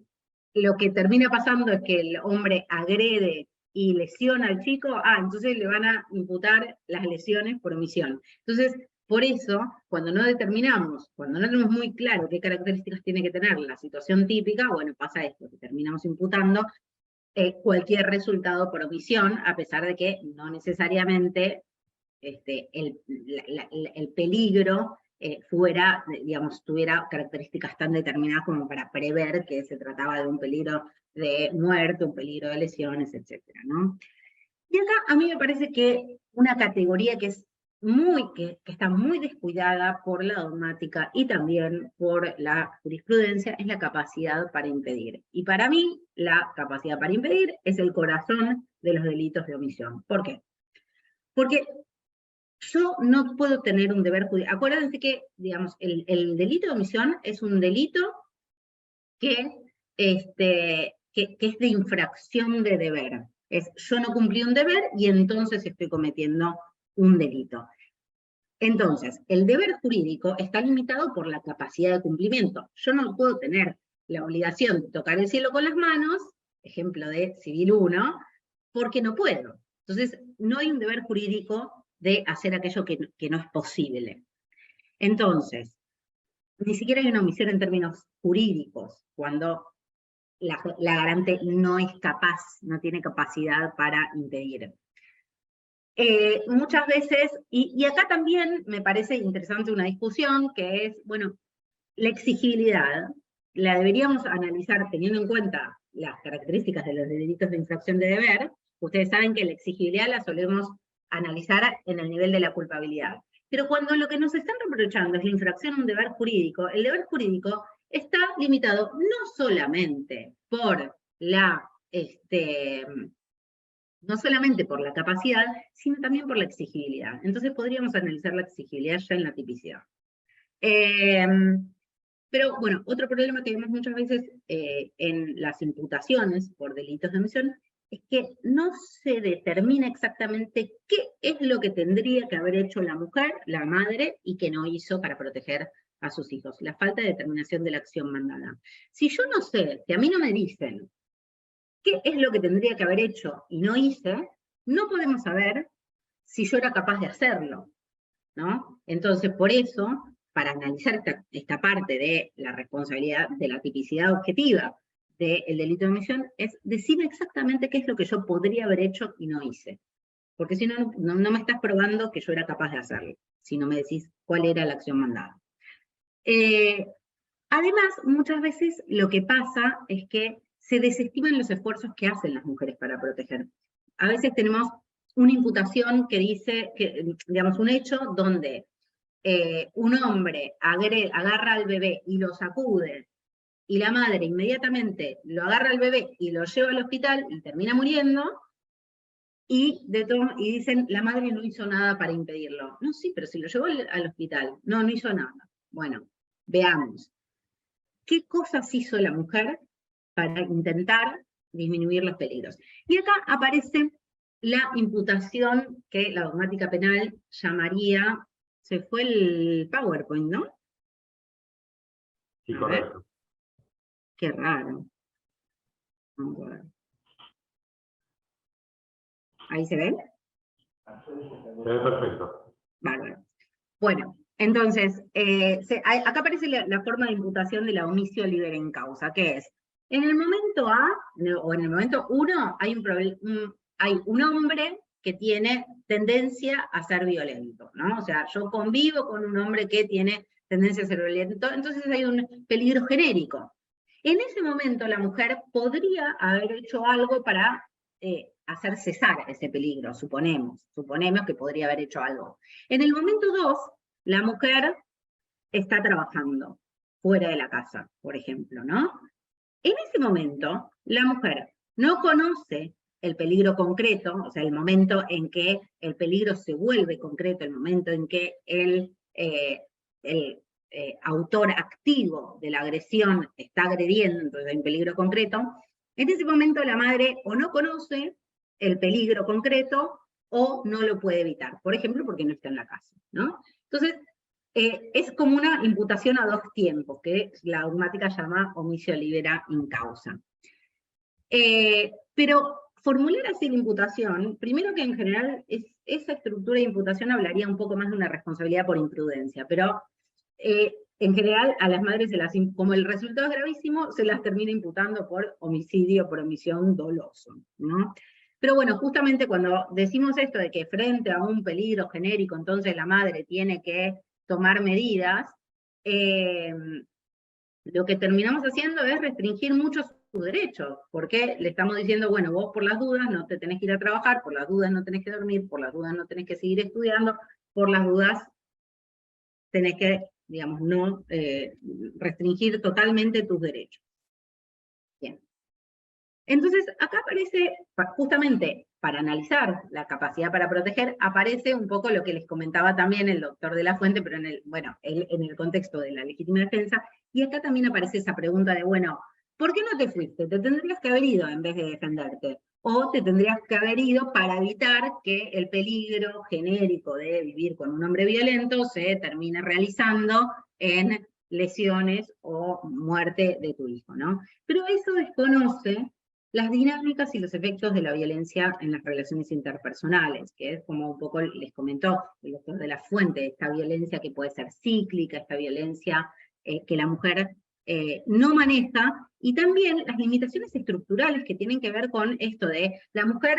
lo que termina pasando es que el hombre agrede y lesiona al chico, entonces le van a imputar las lesiones por omisión. Entonces, por eso, cuando no tenemos muy claro qué características tiene que tener la situación típica, bueno, pasa esto, que terminamos imputando cualquier resultado por omisión, a pesar de que no necesariamente el peligro tuviera características tan determinadas como para prever que se trataba de un peligro de muerte, un peligro de lesiones, etc., ¿no? Y acá a mí me parece que una categoría que está muy descuidada por la dogmática y también por la jurisprudencia es la capacidad para impedir. Y para mí, la capacidad para impedir es el corazón de los delitos de omisión. ¿Por qué? Porque yo no puedo tener un deber judicial. Acuérdense que, digamos, el delito de omisión es un delito que es de infracción de deber. Yo no cumplí un deber y entonces estoy cometiendo un delito. Entonces, el deber jurídico está limitado por la capacidad de cumplimiento. Yo no puedo tener la obligación de tocar el cielo con las manos, ejemplo de Civil 1, porque no puedo. Entonces, no hay un deber jurídico de hacer aquello que no es posible. Entonces, ni siquiera hay una omisión en términos jurídicos, cuando la garante no es capaz, no tiene capacidad para impedir. Muchas veces, y acá también me parece interesante una discusión, que es, bueno, la exigibilidad, la deberíamos analizar teniendo en cuenta las características de los delitos de infracción de deber. Ustedes saben que la exigibilidad la solemos analizar en el nivel de la culpabilidad. Pero cuando lo que nos están reprochando es la infracción a un deber jurídico, el deber jurídico está limitado no solamente por no solamente por la capacidad, sino también por la exigibilidad. Entonces podríamos analizar la exigibilidad ya en la tipicidad. Pero bueno, otro problema que vemos muchas veces en las imputaciones por delitos de omisión es que no se determina exactamente qué es lo que tendría que haber hecho la mujer, la madre, y que no hizo para proteger a sus hijos. La falta de determinación de la acción mandada. Si yo no sé, si a mí no me dicen qué es lo que tendría que haber hecho y no hice, no podemos saber si yo era capaz de hacerlo, ¿no? Entonces, por eso, para analizar esta parte de la responsabilidad, de la tipicidad objetiva del delito de omisión, es decirme exactamente qué es lo que yo podría haber hecho y no hice. Porque si no, no me estás probando que yo era capaz de hacerlo, si no me decís cuál era la acción mandada. Además, muchas veces lo que pasa es que se desestiman los esfuerzos que hacen las mujeres para proteger. A veces tenemos una imputación que dice, digamos, un hecho donde un hombre agarra al bebé y lo sacude, y la madre inmediatamente lo agarra al bebé y lo lleva al hospital y termina muriendo, y dicen, la madre no hizo nada para impedirlo. No, sí, pero si lo llevó al hospital, no hizo nada. Bueno, veamos. ¿Qué cosas hizo la mujer para intentar disminuir los peligros? Y acá aparece la imputación que la dogmática penal llamaría, se fue el PowerPoint, ¿no? Sí, correcto. Qué raro. Vamos a ver. ¿Ahí se ve? Se ve perfecto. Bárbaro. Bueno, entonces, acá aparece la forma de imputación de la omisio libere in causa, que es, en el momento A, o en el momento 1, hay un hombre que tiene tendencia a ser violento, ¿no? O sea, yo convivo con un hombre que tiene tendencia a ser violento, entonces hay un peligro genérico. En ese momento la mujer podría haber hecho algo para hacer cesar ese peligro, suponemos que podría haber hecho algo. En el momento 2, la mujer está trabajando fuera de la casa, por ejemplo, ¿no? En ese momento, la mujer no conoce el peligro concreto, o sea, el momento en que el peligro se vuelve concreto, el momento en que el autor activo de la agresión está agrediendo, entonces hay un peligro concreto. En ese momento la madre o no conoce el peligro concreto o no lo puede evitar, por ejemplo, porque no está en la casa, ¿no? Entonces, es como una imputación a 2 tiempos, que la dogmática llama omisio libera in causa. Pero formular así la imputación, primero que en general esa estructura de imputación hablaría un poco más de una responsabilidad por imprudencia, pero en general a las madres, como el resultado es gravísimo, se las termina imputando por homicidio, por omisión doloso, ¿no? Pero bueno, justamente cuando decimos esto de que frente a un peligro genérico, entonces la madre tiene que tomar medidas, lo que terminamos haciendo es restringir mucho sus derechos, porque le estamos diciendo, bueno, vos por las dudas no te tenés que ir a trabajar, por las dudas no tenés que dormir, por las dudas no tenés que seguir estudiando, por las dudas tenés que, digamos, no restringir totalmente tus derechos. Bien. Entonces, acá aparece, justamente para analizar la capacidad para proteger, aparece un poco lo que les comentaba también el doctor de la Fuente, pero en el contexto de la legítima defensa, y acá también aparece esa pregunta de, bueno, ¿por qué no te fuiste? Te tendrías que haber ido en vez de defenderte, o te tendrías que haber ido para evitar que el peligro genérico de vivir con un hombre violento se termine realizando en lesiones o muerte de tu hijo, ¿no? Pero eso desconoce las dinámicas y los efectos de la violencia en las relaciones interpersonales, que es como un poco les comentó el doctor de la Fuente, esta violencia que puede ser cíclica, esta violencia que la mujer no maneja, y también las limitaciones estructurales que tienen que ver con esto de la mujer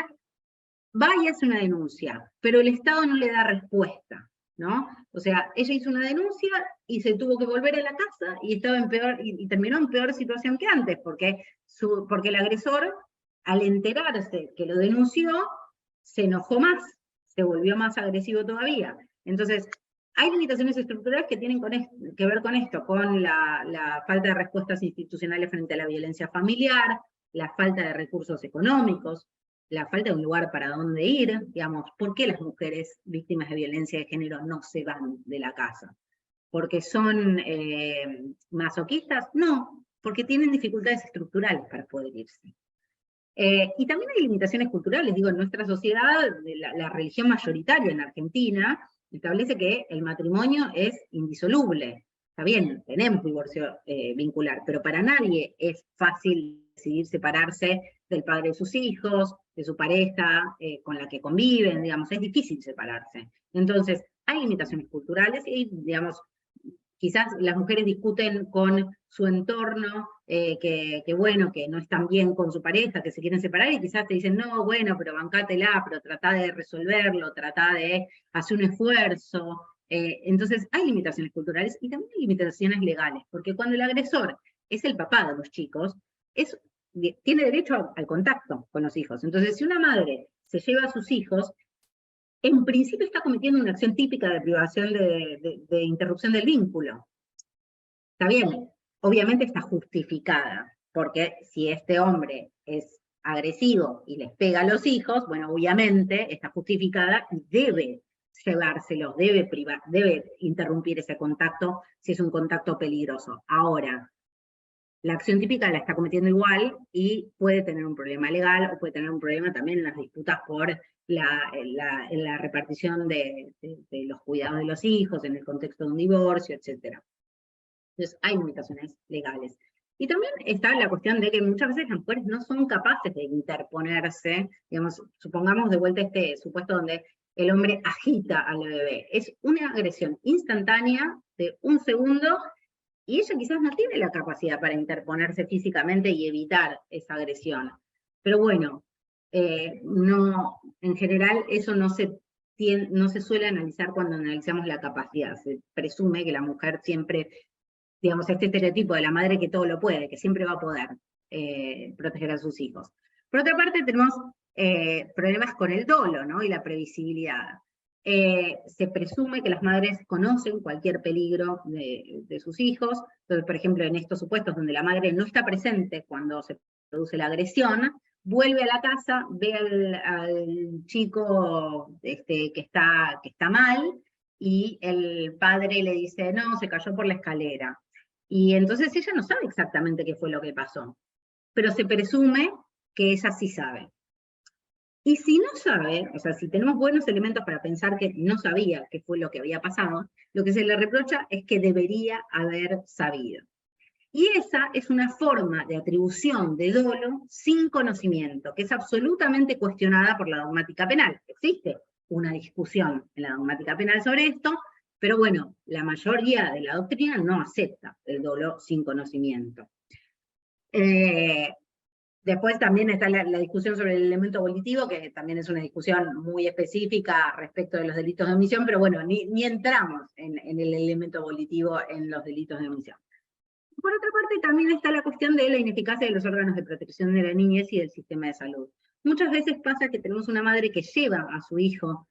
va y hace una denuncia, pero el Estado no le da respuesta, ¿no? O sea, ella hizo una denuncia y se tuvo que volver a la casa y estaba en peor, y terminó en peor situación que antes, porque el agresor, al enterarse que lo denunció, se enojó más, se volvió más agresivo todavía. Entonces, hay limitaciones estructurales que tienen que ver con esto, con la falta de respuestas institucionales frente a la violencia familiar, la falta de recursos económicos, la falta de un lugar para dónde ir, digamos, ¿por qué las mujeres víctimas de violencia de género no se van de la casa? ¿Porque son masoquistas? No, porque tienen dificultades estructurales para poder irse. Y también hay limitaciones culturales, digo, en nuestra sociedad, la religión mayoritaria en Argentina establece que el matrimonio es indisoluble. Está bien, tenemos divorcio vincular, pero para nadie es fácil decidir separarse del padre de sus hijos, de su pareja con la que conviven, digamos, es difícil separarse. Entonces, hay limitaciones culturales y, digamos, quizás las mujeres discuten con su entorno, que bueno, que no están bien con su pareja, que se quieren separar, y quizás te dicen, no, bueno, pero bancátela, pero tratá de resolverlo, tratá de hacer un esfuerzo. Entonces, hay limitaciones culturales y también hay limitaciones legales, porque cuando el agresor es el papá de los chicos, tiene derecho al contacto con los hijos. Entonces, si una madre se lleva a sus hijos, en principio está cometiendo una acción típica de privación de interrupción del vínculo. Está bien, obviamente está justificada, porque si este hombre es agresivo y les pega a los hijos, bueno, obviamente está justificada y debe llevárselos, debe interrumpir ese contacto si es un contacto peligroso. Ahora, la acción típica la está cometiendo igual y puede tener un problema legal o puede tener un problema también en las disputas por la repartición de los cuidados de los hijos, en el contexto de un divorcio, etc. Entonces hay limitaciones legales. Y también está la cuestión de que muchas veces las mujeres no son capaces de interponerse, digamos, supongamos de vuelta este supuesto donde el hombre agita al bebé. Es una agresión instantánea de un segundo, y ella quizás no tiene la capacidad para interponerse físicamente y evitar esa agresión. Pero bueno, no, en general eso no se suele analizar cuando analizamos la capacidad. Se presume que la mujer siempre, digamos, este estereotipo de la madre que todo lo puede, que siempre va a poder proteger a sus hijos. Por otra parte, tenemos problemas con el dolo, ¿no? Y la previsibilidad. Se presume que las madres conocen cualquier peligro de sus hijos. Entonces, por ejemplo, en estos supuestos donde la madre no está presente cuando se produce la agresión, vuelve a la casa, ve al chico que está mal, y el padre le dice, no, se cayó por la escalera. Y entonces ella no sabe exactamente qué fue lo que pasó, pero se presume que ella sí sabe. Y si no sabe, o sea, si tenemos buenos elementos para pensar que no sabía qué fue lo que había pasado, lo que se le reprocha es que debería haber sabido. Y esa es una forma de atribución de dolo sin conocimiento, que es absolutamente cuestionada por la dogmática penal. Existe una discusión en la dogmática penal sobre esto, pero bueno, la mayoría de la doctrina no acepta el dolo sin conocimiento. Después también está la discusión sobre el elemento volitivo, que también es una discusión muy específica respecto de los delitos de omisión, pero bueno, ni entramos en el elemento volitivo en los delitos de omisión. Por otra parte, también está la cuestión de la ineficacia de los órganos de protección de la niñez y del sistema de salud. Muchas veces pasa que tenemos una madre que lleva a su hijo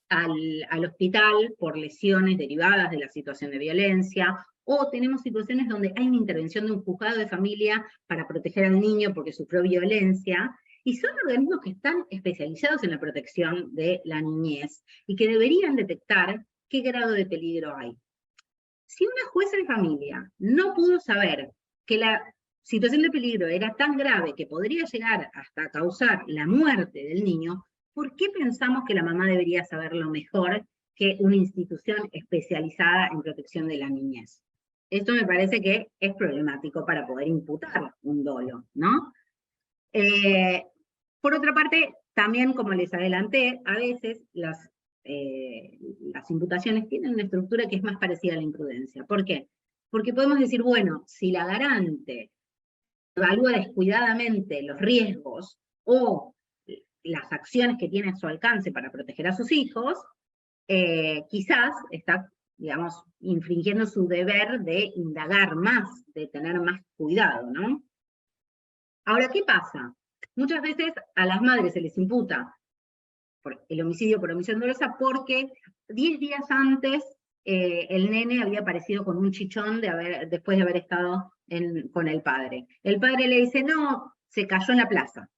al hospital por lesiones derivadas de la situación de violencia, o tenemos situaciones donde hay una intervención de un juzgado de familia para proteger al niño porque sufrió violencia, y son organismos que están especializados en la protección de la niñez, y que deberían detectar qué grado de peligro hay. Si una jueza de familia no pudo saber que la situación de peligro era tan grave que podría llegar hasta causar la muerte del niño, ¿por qué pensamos que la mamá debería saberlo mejor que una institución especializada en protección de la niñez? Esto me parece que es problemático para poder imputar un dolo, ¿no? Por otra parte, también, como les adelanté, a veces las imputaciones tienen una estructura que es más parecida a la imprudencia. ¿Por qué? Porque podemos decir, bueno, si la garante evalúa descuidadamente los riesgos o las acciones que tiene a su alcance para proteger a sus hijos, quizás está, digamos, infringiendo su deber de indagar más, de tener más cuidado, ¿no? Ahora, ¿qué pasa? Muchas veces a las madres se les imputa el homicidio por omisión dolosa porque 10 días antes el nene había aparecido con un chichón después de haber estado con el padre. El padre le dice, no, se cayó en la plaza.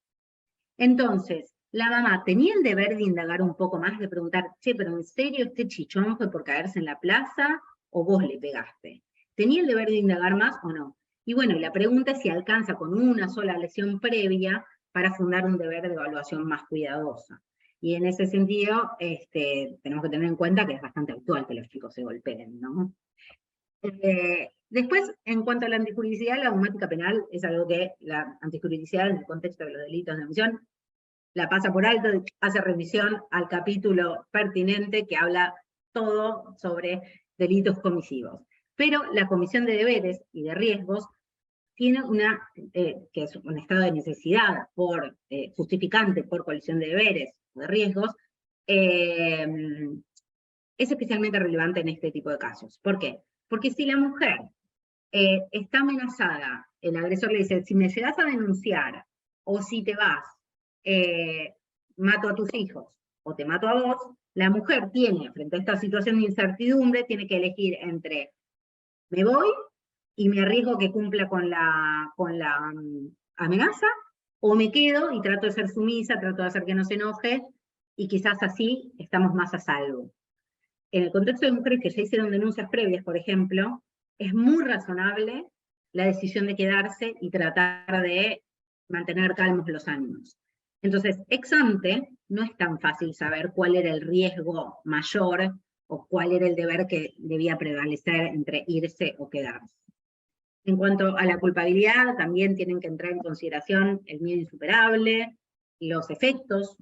Entonces, la mamá tenía el deber de indagar un poco más, de preguntar, che, pero ¿en serio este chichón fue por caerse en la plaza o vos le pegaste? ¿Tenía el deber de indagar más o no? Y bueno, la pregunta es si alcanza con una sola lesión previa para fundar un deber de evaluación más cuidadosa. Y en ese sentido, tenemos que tener en cuenta que es bastante habitual que los chicos se golpeen, ¿no? Después, en cuanto a la antijuridicidad, la dogmática penal es algo que la antijuridicidad, en el contexto de los delitos de omisión, la pasa por alto, hace revisión al capítulo pertinente que habla todo sobre delitos comisivos. Pero la comisión de deberes y de riesgos tiene que es un estado de necesidad por justificante por colisión de deberes o de riesgos, es especialmente relevante en este tipo de casos. ¿Por qué? Porque si la mujer está amenazada, el agresor le dice, si me llegas a denunciar, o si te vas, mato a tus hijos, o te mato a vos, la mujer tiene, frente a esta situación de incertidumbre, tiene que elegir entre, me voy, y me arriesgo que cumpla con la amenaza, o me quedo y trato de ser sumisa, trato de hacer que no se enoje, y quizás así estamos más a salvo. En el contexto de mujeres que ya hicieron denuncias previas, por ejemplo, es muy razonable la decisión de quedarse y tratar de mantener calmos los ánimos. Entonces, ex ante, no es tan fácil saber cuál era el riesgo mayor o cuál era el deber que debía prevalecer entre irse o quedarse. En cuanto a la culpabilidad, también tienen que entrar en consideración el miedo insuperable, los efectos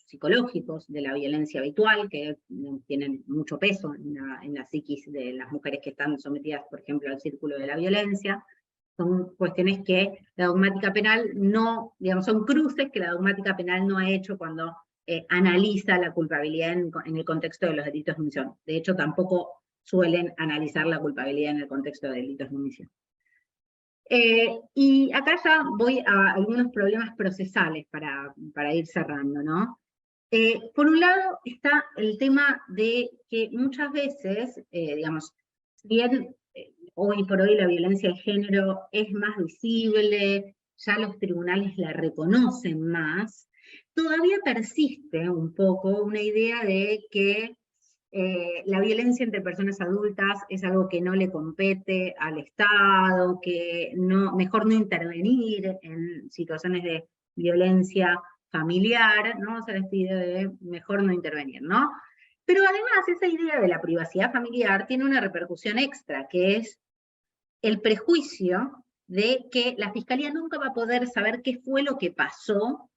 psicológicos de la violencia habitual, que tienen mucho peso en la psiquis de las mujeres que están sometidas, por ejemplo, al círculo de la violencia. Son cuestiones que la dogmática penal no, digamos, son cruces que la dogmática penal no ha hecho cuando analiza la culpabilidad en el contexto de los delitos de omisión. De hecho, tampoco suelen analizar la culpabilidad en el contexto de delitos de omisión. Y acá ya voy a algunos problemas procesales para ir cerrando, ¿no? Por un lado está el tema de que muchas veces, digamos, si bien hoy por hoy la violencia de género es más visible, ya los tribunales la reconocen más, todavía persiste un poco una idea de que la violencia entre personas adultas es algo que no le compete al Estado, que mejor no intervenir en situaciones de violencia familiar, ¿no? Se les pide de mejor no intervenir, ¿no? Pero además esa idea de la privacidad familiar tiene una repercusión extra, que es el prejuicio de que la Fiscalía nunca va a poder saber qué fue lo que pasó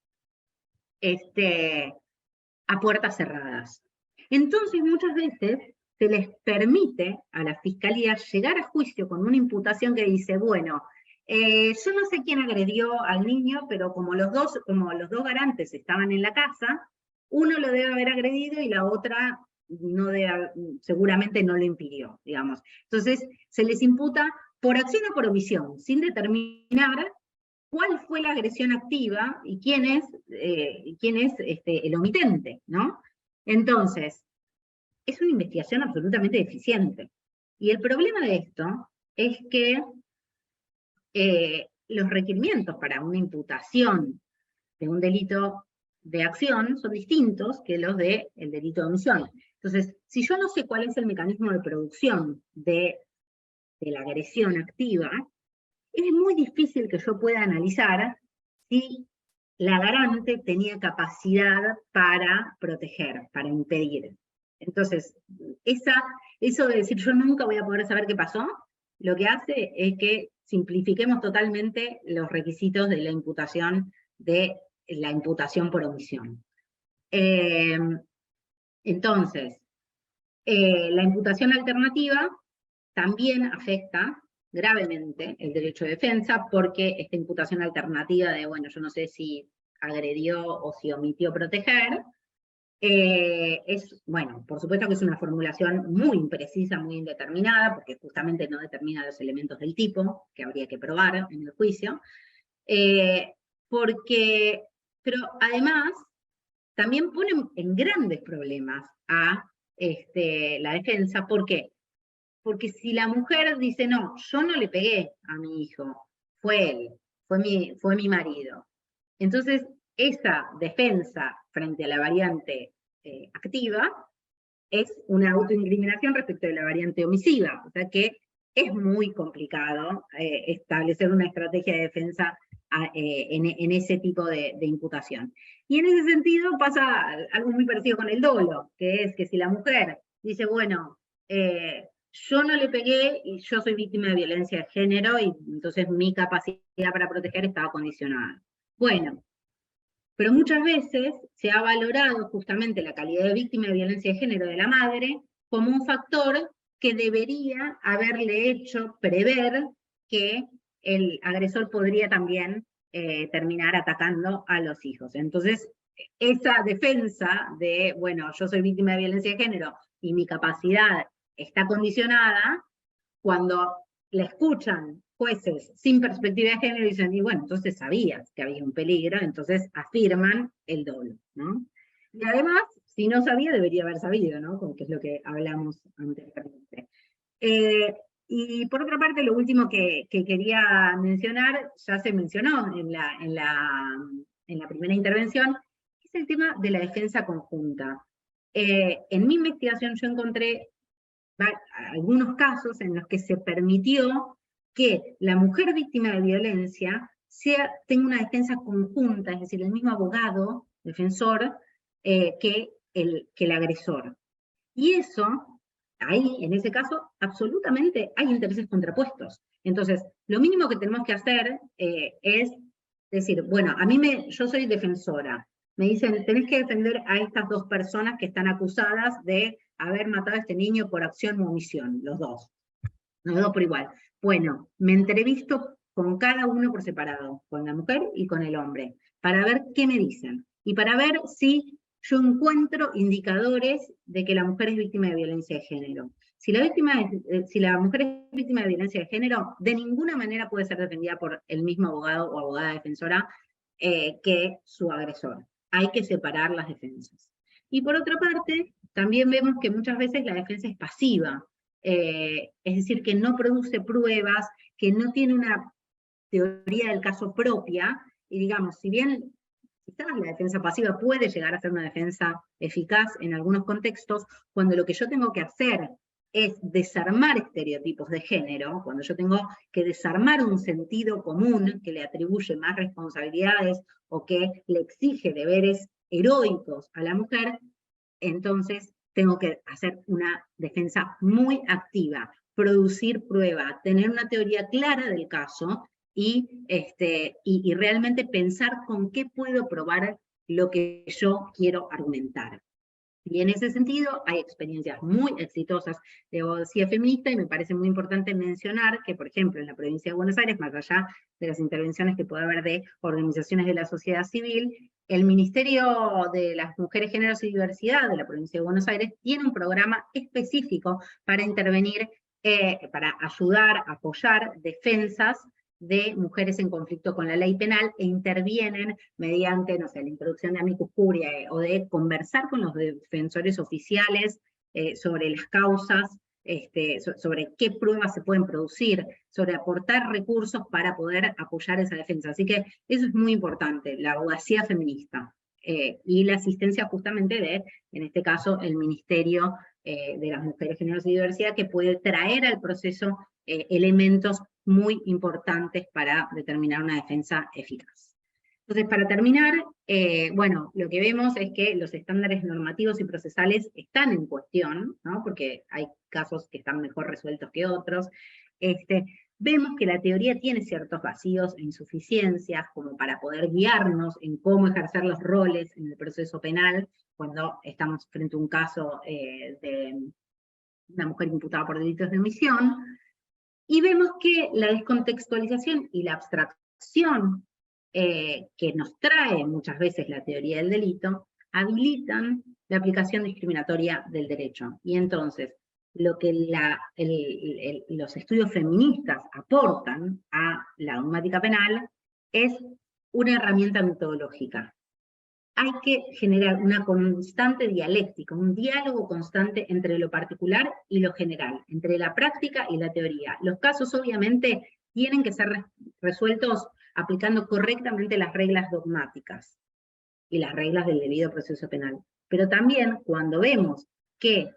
a puertas cerradas. Entonces, muchas veces se les permite a la Fiscalía llegar a juicio con una imputación que dice, bueno, yo no sé quién agredió al niño, pero como los dos garantes estaban en la casa, uno lo debe haber agredido y la otra seguramente no lo impidió, digamos. Entonces, se les imputa por acción o por omisión, sin determinar cuál fue la agresión activa y quién es el omitente, ¿no? Entonces, es una investigación absolutamente deficiente. Y el problema de esto es que los requerimientos para una imputación de un delito de acción son distintos que los del delito de omisión. Entonces, si yo no sé cuál es el mecanismo de producción de la agresión activa, es muy difícil que yo pueda analizar si la garante tenía capacidad para proteger, para impedir. Entonces, eso de decir yo nunca voy a poder saber qué pasó, lo que hace es que simplifiquemos totalmente los requisitos de la imputación por omisión. Entonces, la imputación alternativa también afecta gravemente el derecho de defensa, porque esta imputación alternativa de, bueno, yo no sé si agredió o si omitió proteger, bueno, por supuesto que es una formulación muy imprecisa, muy indeterminada, porque justamente no determina los elementos del tipo, que habría que probar en el juicio, pero además también pone en grandes problemas a la defensa. ¿Por qué? Porque si la mujer dice, no, yo no le pegué a mi hijo, fue él, fue mi marido. Entonces, esa defensa frente a la variante activa es una autoincriminación respecto de la variante omisiva. O sea que es muy complicado establecer una estrategia de defensa en ese tipo de imputación. Y en ese sentido pasa algo muy parecido con el dolo, que es que si la mujer dice, bueno, yo no le pegué y yo soy víctima de violencia de género y entonces mi capacidad para proteger estaba condicionada. Bueno, pero muchas veces se ha valorado justamente la calidad de víctima de violencia de género de la madre como un factor que debería haberle hecho prever que el agresor podría también terminar atacando a los hijos. Entonces, esa defensa de, bueno, yo soy víctima de violencia de género y mi capacidad está condicionada, cuando la escuchan jueces sin perspectiva de género dicen, y bueno, entonces sabías que había un peligro, entonces afirman el dolo, ¿no? Y además, si no sabía, debería haber sabido, ¿no? Que es lo que hablamos anteriormente. Y por otra parte, lo último que quería mencionar, ya se mencionó en la primera intervención, es el tema de la defensa conjunta. En mi investigación yo encontré algunos casos en los que se permitió que la mujer víctima de violencia tenga una defensa conjunta, es decir, el mismo abogado, defensor, que el agresor. Y eso, ahí, en ese caso, absolutamente hay intereses contrapuestos. Entonces, lo mínimo que tenemos que hacer es decir, bueno, yo soy defensora, me dicen, tenés que defender a estas dos personas que están acusadas de haber matado a este niño por acción u omisión, los dos por igual. Bueno, me entrevisto con cada uno por separado, con la mujer y con el hombre, para ver qué me dicen, y para ver si yo encuentro indicadores de que la mujer es víctima de violencia de género. Si la mujer es víctima de violencia de género, de ninguna manera puede ser defendida por el mismo abogado o abogada defensora que su agresor. Hay que separar las defensas. Y por otra parte, también vemos que muchas veces la defensa es pasiva, es decir, que no produce pruebas, que no tiene una teoría del caso propia, y digamos, si bien quizás la defensa pasiva puede llegar a ser una defensa eficaz en algunos contextos, cuando lo que yo tengo que hacer es desarmar estereotipos de género, cuando yo tengo que desarmar un sentido común que le atribuye más responsabilidades o que le exige deberes heroicos a la mujer, entonces tengo que hacer una defensa muy activa, producir prueba, tener una teoría clara del caso y realmente pensar con qué puedo probar lo que yo quiero argumentar. Y en ese sentido hay experiencias muy exitosas de abogacía feminista, y me parece muy importante mencionar que, por ejemplo, en la provincia de Buenos Aires, más allá de las intervenciones que puede haber de organizaciones de la sociedad civil, el Ministerio de las Mujeres, Géneros y Diversidad de la provincia de Buenos Aires tiene un programa específico para intervenir, para ayudar, apoyar defensas de mujeres en conflicto con la ley penal, e intervienen mediante, no sé, la introducción de amicus curiae, o de conversar con los defensores oficiales sobre las causas, sobre qué pruebas se pueden producir, sobre aportar recursos para poder apoyar esa defensa. Así que eso es muy importante, la abogacía feminista, y la asistencia justamente de, en este caso, el Ministerio de las Mujeres, Géneros y Diversidad, que puede traer al proceso elementos muy importantes para determinar una defensa eficaz. Entonces, para terminar, bueno, lo que vemos es que los estándares normativos y procesales están en cuestión, ¿no? Porque hay casos que están mejor resueltos que otros. Vemos que la teoría tiene ciertos vacíos e insuficiencias como para poder guiarnos en cómo ejercer los roles en el proceso penal cuando estamos frente a un caso de una mujer imputada por delitos de omisión. Y vemos que la descontextualización y la abstracción que nos trae muchas veces la teoría del delito, habilitan la aplicación discriminatoria del derecho. Y entonces, lo que los estudios feministas aportan a la dogmática penal es una herramienta metodológica. Hay que generar una constante dialéctica, un diálogo constante entre lo particular y lo general, entre la práctica y la teoría. Los casos obviamente tienen que ser resueltos aplicando correctamente las reglas dogmáticas y las reglas del debido proceso penal. Pero también cuando vemos que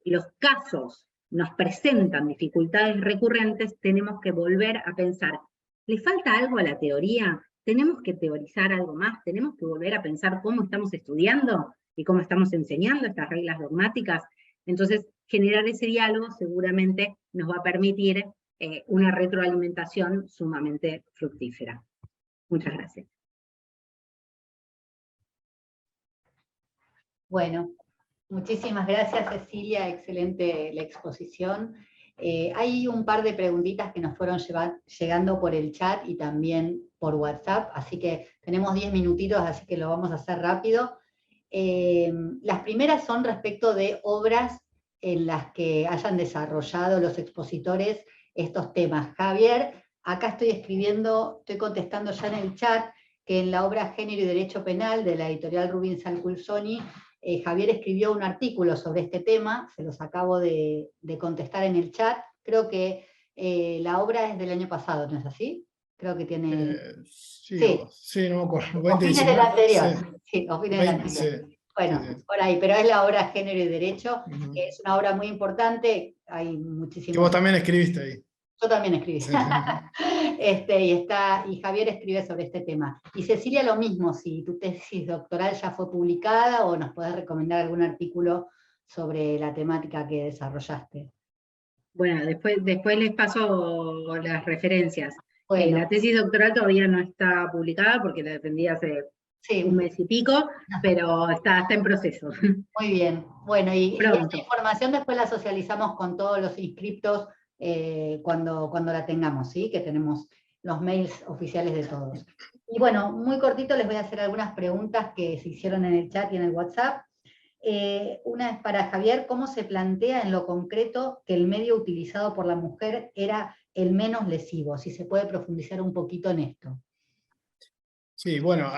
los casos nos presentan dificultades recurrentes, tenemos que volver a pensar, ¿le falta algo a la teoría? ¿Tenemos que teorizar algo más? ¿Tenemos que volver a pensar cómo estamos estudiando y cómo estamos enseñando estas reglas dogmáticas? Entonces, generar ese diálogo seguramente nos va a permitir una retroalimentación sumamente fructífera. Muchas gracias. Bueno, muchísimas gracias, Cecilia, excelente la exposición. Hay un par de preguntitas que nos fueron llegando por el chat y también por WhatsApp, así que tenemos 10 minutitos, así que lo vamos a hacer rápido. Las primeras son respecto de obras en las que hayan desarrollado los expositores estos temas. Javier, acá estoy contestando ya en el chat, que en la obra Género y Derecho Penal de la editorial Rubin Salculzoni, Javier escribió un artículo sobre este tema, se los acabo de contestar en el chat. Creo que la obra es del año pasado, ¿no es así? Creo que tiene... sí, no me acuerdo. O fines del anterior. Sí, o fines del anterior. Sí. Bueno, Sí. por ahí, pero es la obra Género y Derecho, Ujú. que es una obra muy importante, hay muchísimos... Que vos también escribiste ahí. Yo también escribí. Sí. Y Javier escribe sobre este tema. Y Cecilia, lo mismo, si tu tesis doctoral ya fue publicada o nos podés recomendar algún artículo sobre la temática que desarrollaste. Bueno, después les paso las referencias. Bueno, La tesis doctoral todavía no está publicada porque la defendí hace sí, un mes y pico, pero está en proceso. muy bien. Bueno, y Pronto. esta información después la socializamos con todos los inscriptos cuando la tengamos, ¿sí? Que tenemos los mails oficiales de todos. Y bueno, muy cortito les voy a hacer algunas preguntas que se hicieron en el chat y en el WhatsApp. Una es para Javier: ¿cómo se plantea en lo concreto que el medio utilizado por la mujer era el menos lesivo? Si se puede profundizar un poquito en esto. Sí, bueno,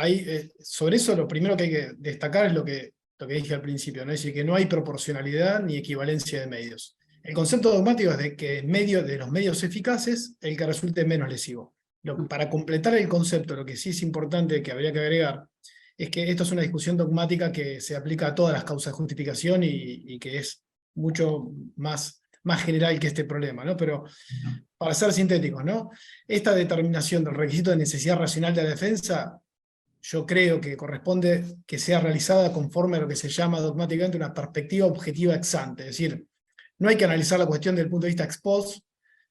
sobre eso lo primero que hay que destacar es lo que dije al principio, ¿no? Es decir, que no hay proporcionalidad ni equivalencia de medios. El concepto dogmático es de que en medio de los medios eficaces, el que resulte menos lesivo. Para completar el concepto, lo que sí es importante que habría que agregar, es que esto es una discusión dogmática que se aplica a todas las causas de justificación y que es mucho más general que este problema, ¿no? Pero para ser sintéticos, ¿no? Esta determinación del requisito de necesidad racional de la defensa, yo creo que corresponde que sea realizada conforme a lo que se llama dogmáticamente una perspectiva objetiva ex ante, es decir, no hay que analizar la cuestión desde el punto de vista ex post,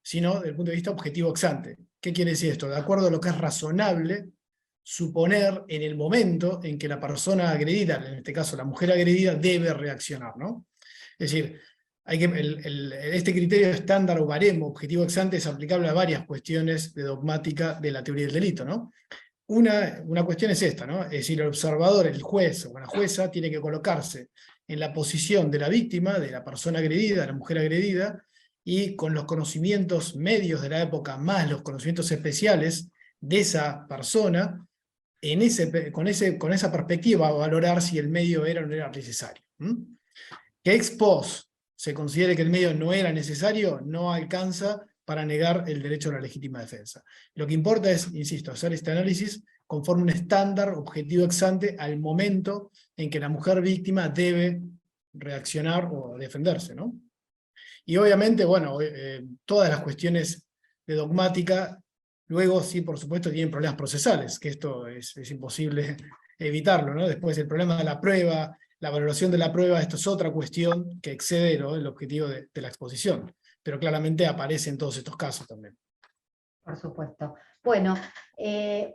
sino desde el punto de vista objetivo ex ante. ¿Qué quiere decir esto? De acuerdo a lo que es razonable suponer en el momento en que la persona agredida, en este caso la mujer agredida, debe reaccionar, ¿no? Es decir, este criterio estándar o baremo objetivo ex ante es aplicable a varias cuestiones de dogmática de la teoría del delito, ¿no? Una cuestión es esta, ¿no? Es decir, el observador, el juez o la jueza, tiene que colocarse en la posición de la víctima, de la persona agredida, de la mujer agredida, y con los conocimientos medios de la época, más los conocimientos especiales de esa persona, con esa perspectiva va a valorar si el medio era o no era necesario. Que ex post se considere que el medio no era necesario, no alcanza para negar el derecho a la legítima defensa. Lo que importa es, insisto, hacer este análisis conforme un estándar objetivo ex ante al momento en que la mujer víctima debe reaccionar o defenderse, ¿no? Y obviamente, bueno, todas las cuestiones de dogmática, luego sí, por supuesto, tienen problemas procesales, que esto es imposible evitarlo, ¿no? Después el problema de la prueba, la valoración de la prueba, esto es otra cuestión que excede, ¿no?, el objetivo de la exposición, pero claramente aparece en todos estos casos también. Por supuesto. Bueno,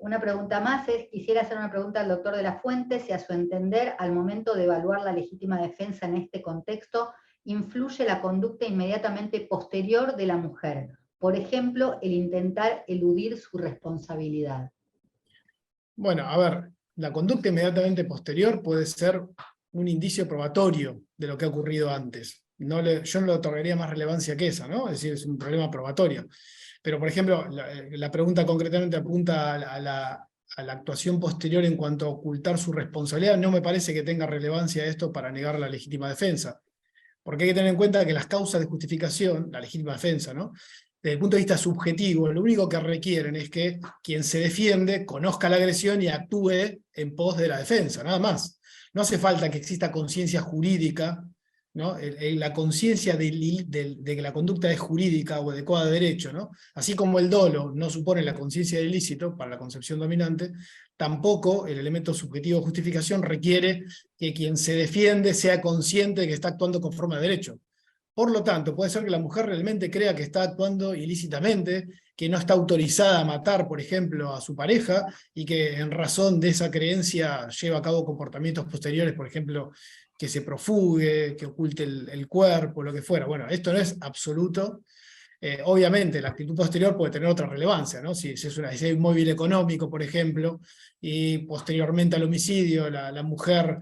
una pregunta más es, quisiera hacer una pregunta al doctor de la Fuente, si a su entender, al momento de evaluar la legítima defensa en este contexto, influye la conducta inmediatamente posterior de la mujer. Por ejemplo, el intentar eludir su responsabilidad. Bueno, a ver, la conducta inmediatamente posterior puede ser un indicio probatorio de lo que ha ocurrido antes. Yo no le otorgaría más relevancia que esa, ¿no? Es decir, es un problema probatorio. Pero, por ejemplo, la pregunta concretamente apunta a la actuación posterior en cuanto a ocultar su responsabilidad. No me parece que tenga relevancia esto para negar la legítima defensa. Porque hay que tener en cuenta que las causas de justificación, la legítima defensa, ¿no?, desde el punto de vista subjetivo, lo único que requieren es que quien se defiende conozca la agresión y actúe en pos de la defensa, nada más. No hace falta que exista conciencia jurídica, ¿no? La conciencia de que la conducta es jurídica o adecuada de derecho, ¿no? Así como el dolo no supone la conciencia del ilícito para la concepción dominante, tampoco el elemento subjetivo de justificación requiere que quien se defiende sea consciente de que está actuando conforme a derecho. Por lo tanto, puede ser que la mujer realmente crea que está actuando ilícitamente, que no está autorizada a matar, por ejemplo, a su pareja, y que en razón de esa creencia lleva a cabo comportamientos posteriores, por ejemplo, que se profugue, que oculte el cuerpo, lo que fuera. Bueno, esto no es absoluto. Obviamente, la actitud posterior puede tener otra relevancia, ¿no? Si hay un móvil económico, por ejemplo, y posteriormente al homicidio la mujer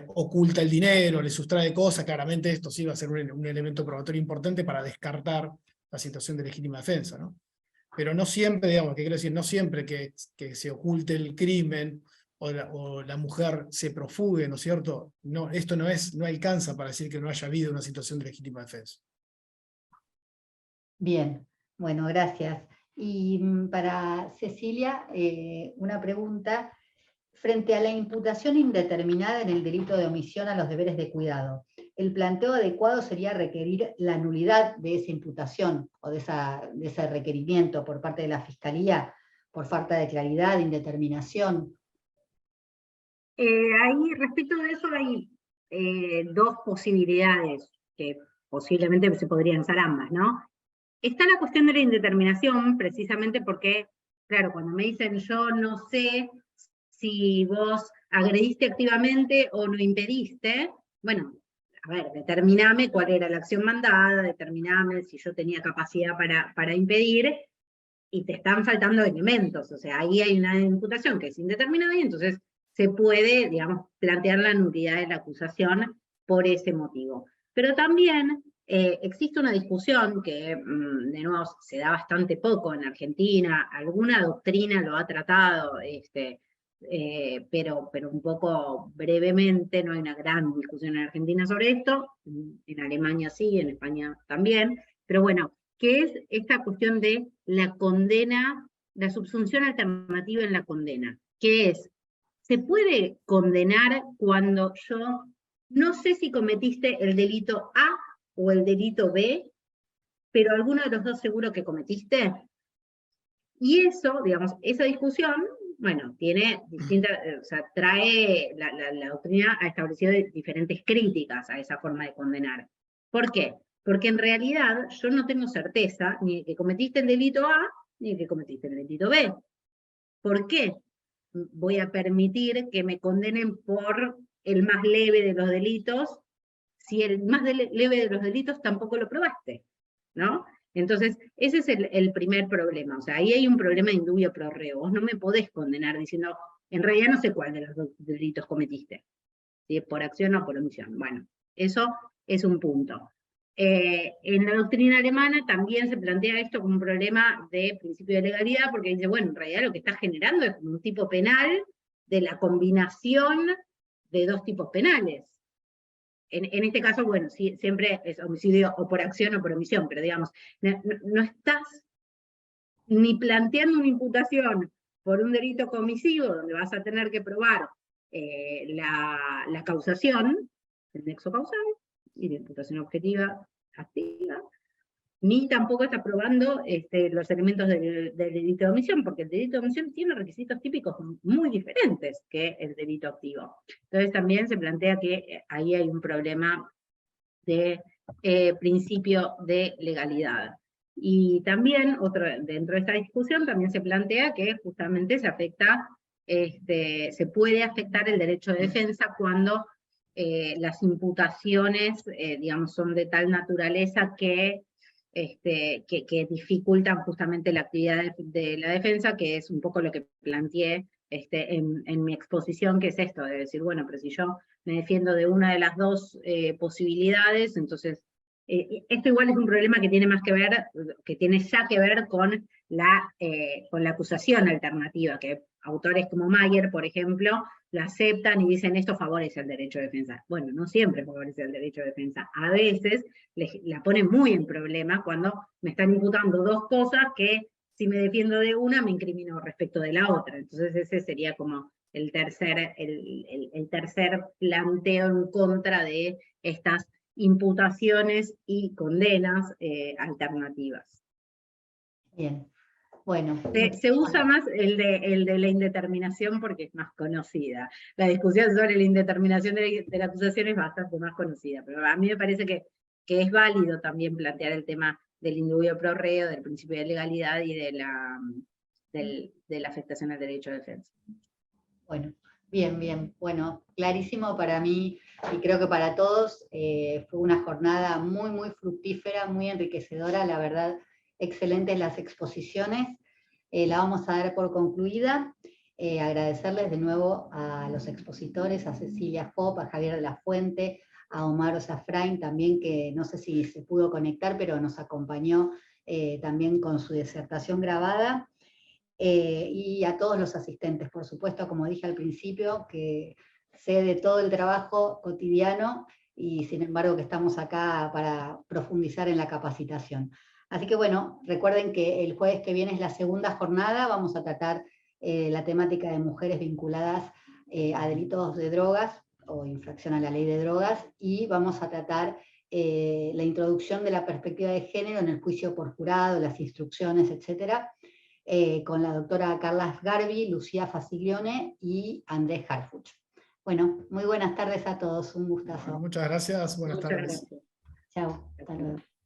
oculta el dinero, le sustrae cosas, claramente esto sí va a ser un elemento probatorio importante para descartar la situación de legítima defensa, ¿no? Pero no siempre, digamos, ¿qué quiero decir? No siempre que se oculte el crimen o la mujer se profugue, ¿no es cierto? No, esto no alcanza para decir que no haya habido una situación de legítima defensa. Bien, bueno, gracias. Y para Cecilia, una pregunta. Frente a la imputación indeterminada en el delito de omisión a los deberes de cuidado, ¿el planteo adecuado sería requerir la nulidad de esa imputación o de ese requerimiento por parte de la Fiscalía por falta de claridad, indeterminación? Ahí, respecto a eso, hay dos posibilidades que posiblemente se podrían usar ambas, ¿no? Está la cuestión de la indeterminación, precisamente porque, claro, cuando me dicen yo no sé si vos agrediste activamente o no impediste, bueno, a ver, determiname cuál era la acción mandada, determiname si yo tenía capacidad para impedir, y te están faltando elementos, o sea, ahí hay una imputación que es indeterminada y entonces se puede, digamos, plantear la nulidad de la acusación por ese motivo. Pero también existe una discusión que, de nuevo, se da bastante poco en Argentina, alguna doctrina lo ha tratado, pero un poco brevemente, no hay una gran discusión en Argentina sobre esto, en Alemania sí, en España también, pero bueno, que es esta cuestión de la condena, la subsunción alternativa en la condena, que es, ¿se puede condenar cuando yo no sé si cometiste el delito A o el delito B, pero alguno de los dos seguro que cometiste? Y eso, digamos, esa discusión, bueno, tiene distintas, o sea, trae, la doctrina ha establecido diferentes críticas a esa forma de condenar. ¿Por qué? Porque en realidad yo no tengo certeza ni de que cometiste el delito A, ni de que cometiste el delito B. ¿Por qué voy a permitir que me condenen por el más leve de los delitos, si el más leve de los delitos tampoco lo probaste? ¿No? Entonces, ese es el primer problema. O sea, ahí hay un problema de indubio pro reo. Vos no me podés condenar diciendo, en realidad no sé cuál de los dos delitos cometiste, si es por acción o por omisión. Bueno, eso es un punto. En la doctrina alemana también se plantea esto como un problema de principio de legalidad, porque dice, bueno, en realidad lo que está generando es como un tipo penal de la combinación de dos tipos penales. En este caso, bueno, sí, siempre es homicidio o por acción o por omisión, pero digamos, no estás ni planteando una imputación por un delito comisivo, donde vas a tener que probar la causación, el nexo causal, y la imputación objetiva activa, ni tampoco está probando los elementos del delito de omisión, porque el delito de omisión tiene requisitos típicos muy diferentes que el delito activo. Entonces también se plantea que ahí hay un problema de principio de legalidad. Y también, dentro de esta discusión, también se plantea que justamente se afecta, se puede afectar el derecho de defensa cuando las imputaciones, digamos, son de tal naturaleza que dificultan justamente la actividad de la defensa, que es un poco lo que planteé en mi exposición, que es esto, de decir, bueno, pero si yo me defiendo de una de las dos posibilidades, entonces, esto igual es un problema que tiene más que ver, que tiene ya que ver con la acusación alternativa, que autores como Mayer, por ejemplo, la aceptan y dicen esto favorece el derecho de defensa. Bueno, no siempre favorece el derecho de defensa, a veces la ponen muy en problema cuando me están imputando dos cosas que si me defiendo de una me incrimino respecto de la otra. Entonces ese sería como el tercer planteo en contra de estas imputaciones y condenas alternativas. Bien, bueno. Se usa más el de la indeterminación porque es más conocida. La discusión sobre la indeterminación de la acusación es bastante más conocida, pero a mí me parece que que es válido también plantear el tema del indubio pro reo, del principio de legalidad y de la afectación al derecho de defensa. Bueno, bien. Bueno, clarísimo para mí y creo que para todos. Fue una jornada muy fructífera, muy enriquecedora, la verdad, excelentes las exposiciones. La vamos a dar por concluida. Agradecerles de nuevo a los expositores, a Cecilia Hopp, a Javier de la Fuente, a Omar Osafrain también, que no sé si se pudo conectar, pero nos acompañó también con su disertación grabada. Y a todos los asistentes, por supuesto, como dije al principio, que sé de todo el trabajo cotidiano y sin embargo que estamos acá para profundizar en la capacitación. Así que bueno, recuerden que el jueves que viene es la segunda jornada, vamos a tratar la temática de mujeres vinculadas a delitos de drogas o infracción a la ley de drogas, y vamos a tratar la introducción de la perspectiva de género en el juicio por jurado, las instrucciones, etcétera, con la doctora Carla Garbi, Lucía Faciglione y Andrés Harfuch. Bueno, muy buenas tardes a todos, un gustazo. Muchas gracias, buenas tardes. Gracias. Chao, hasta luego.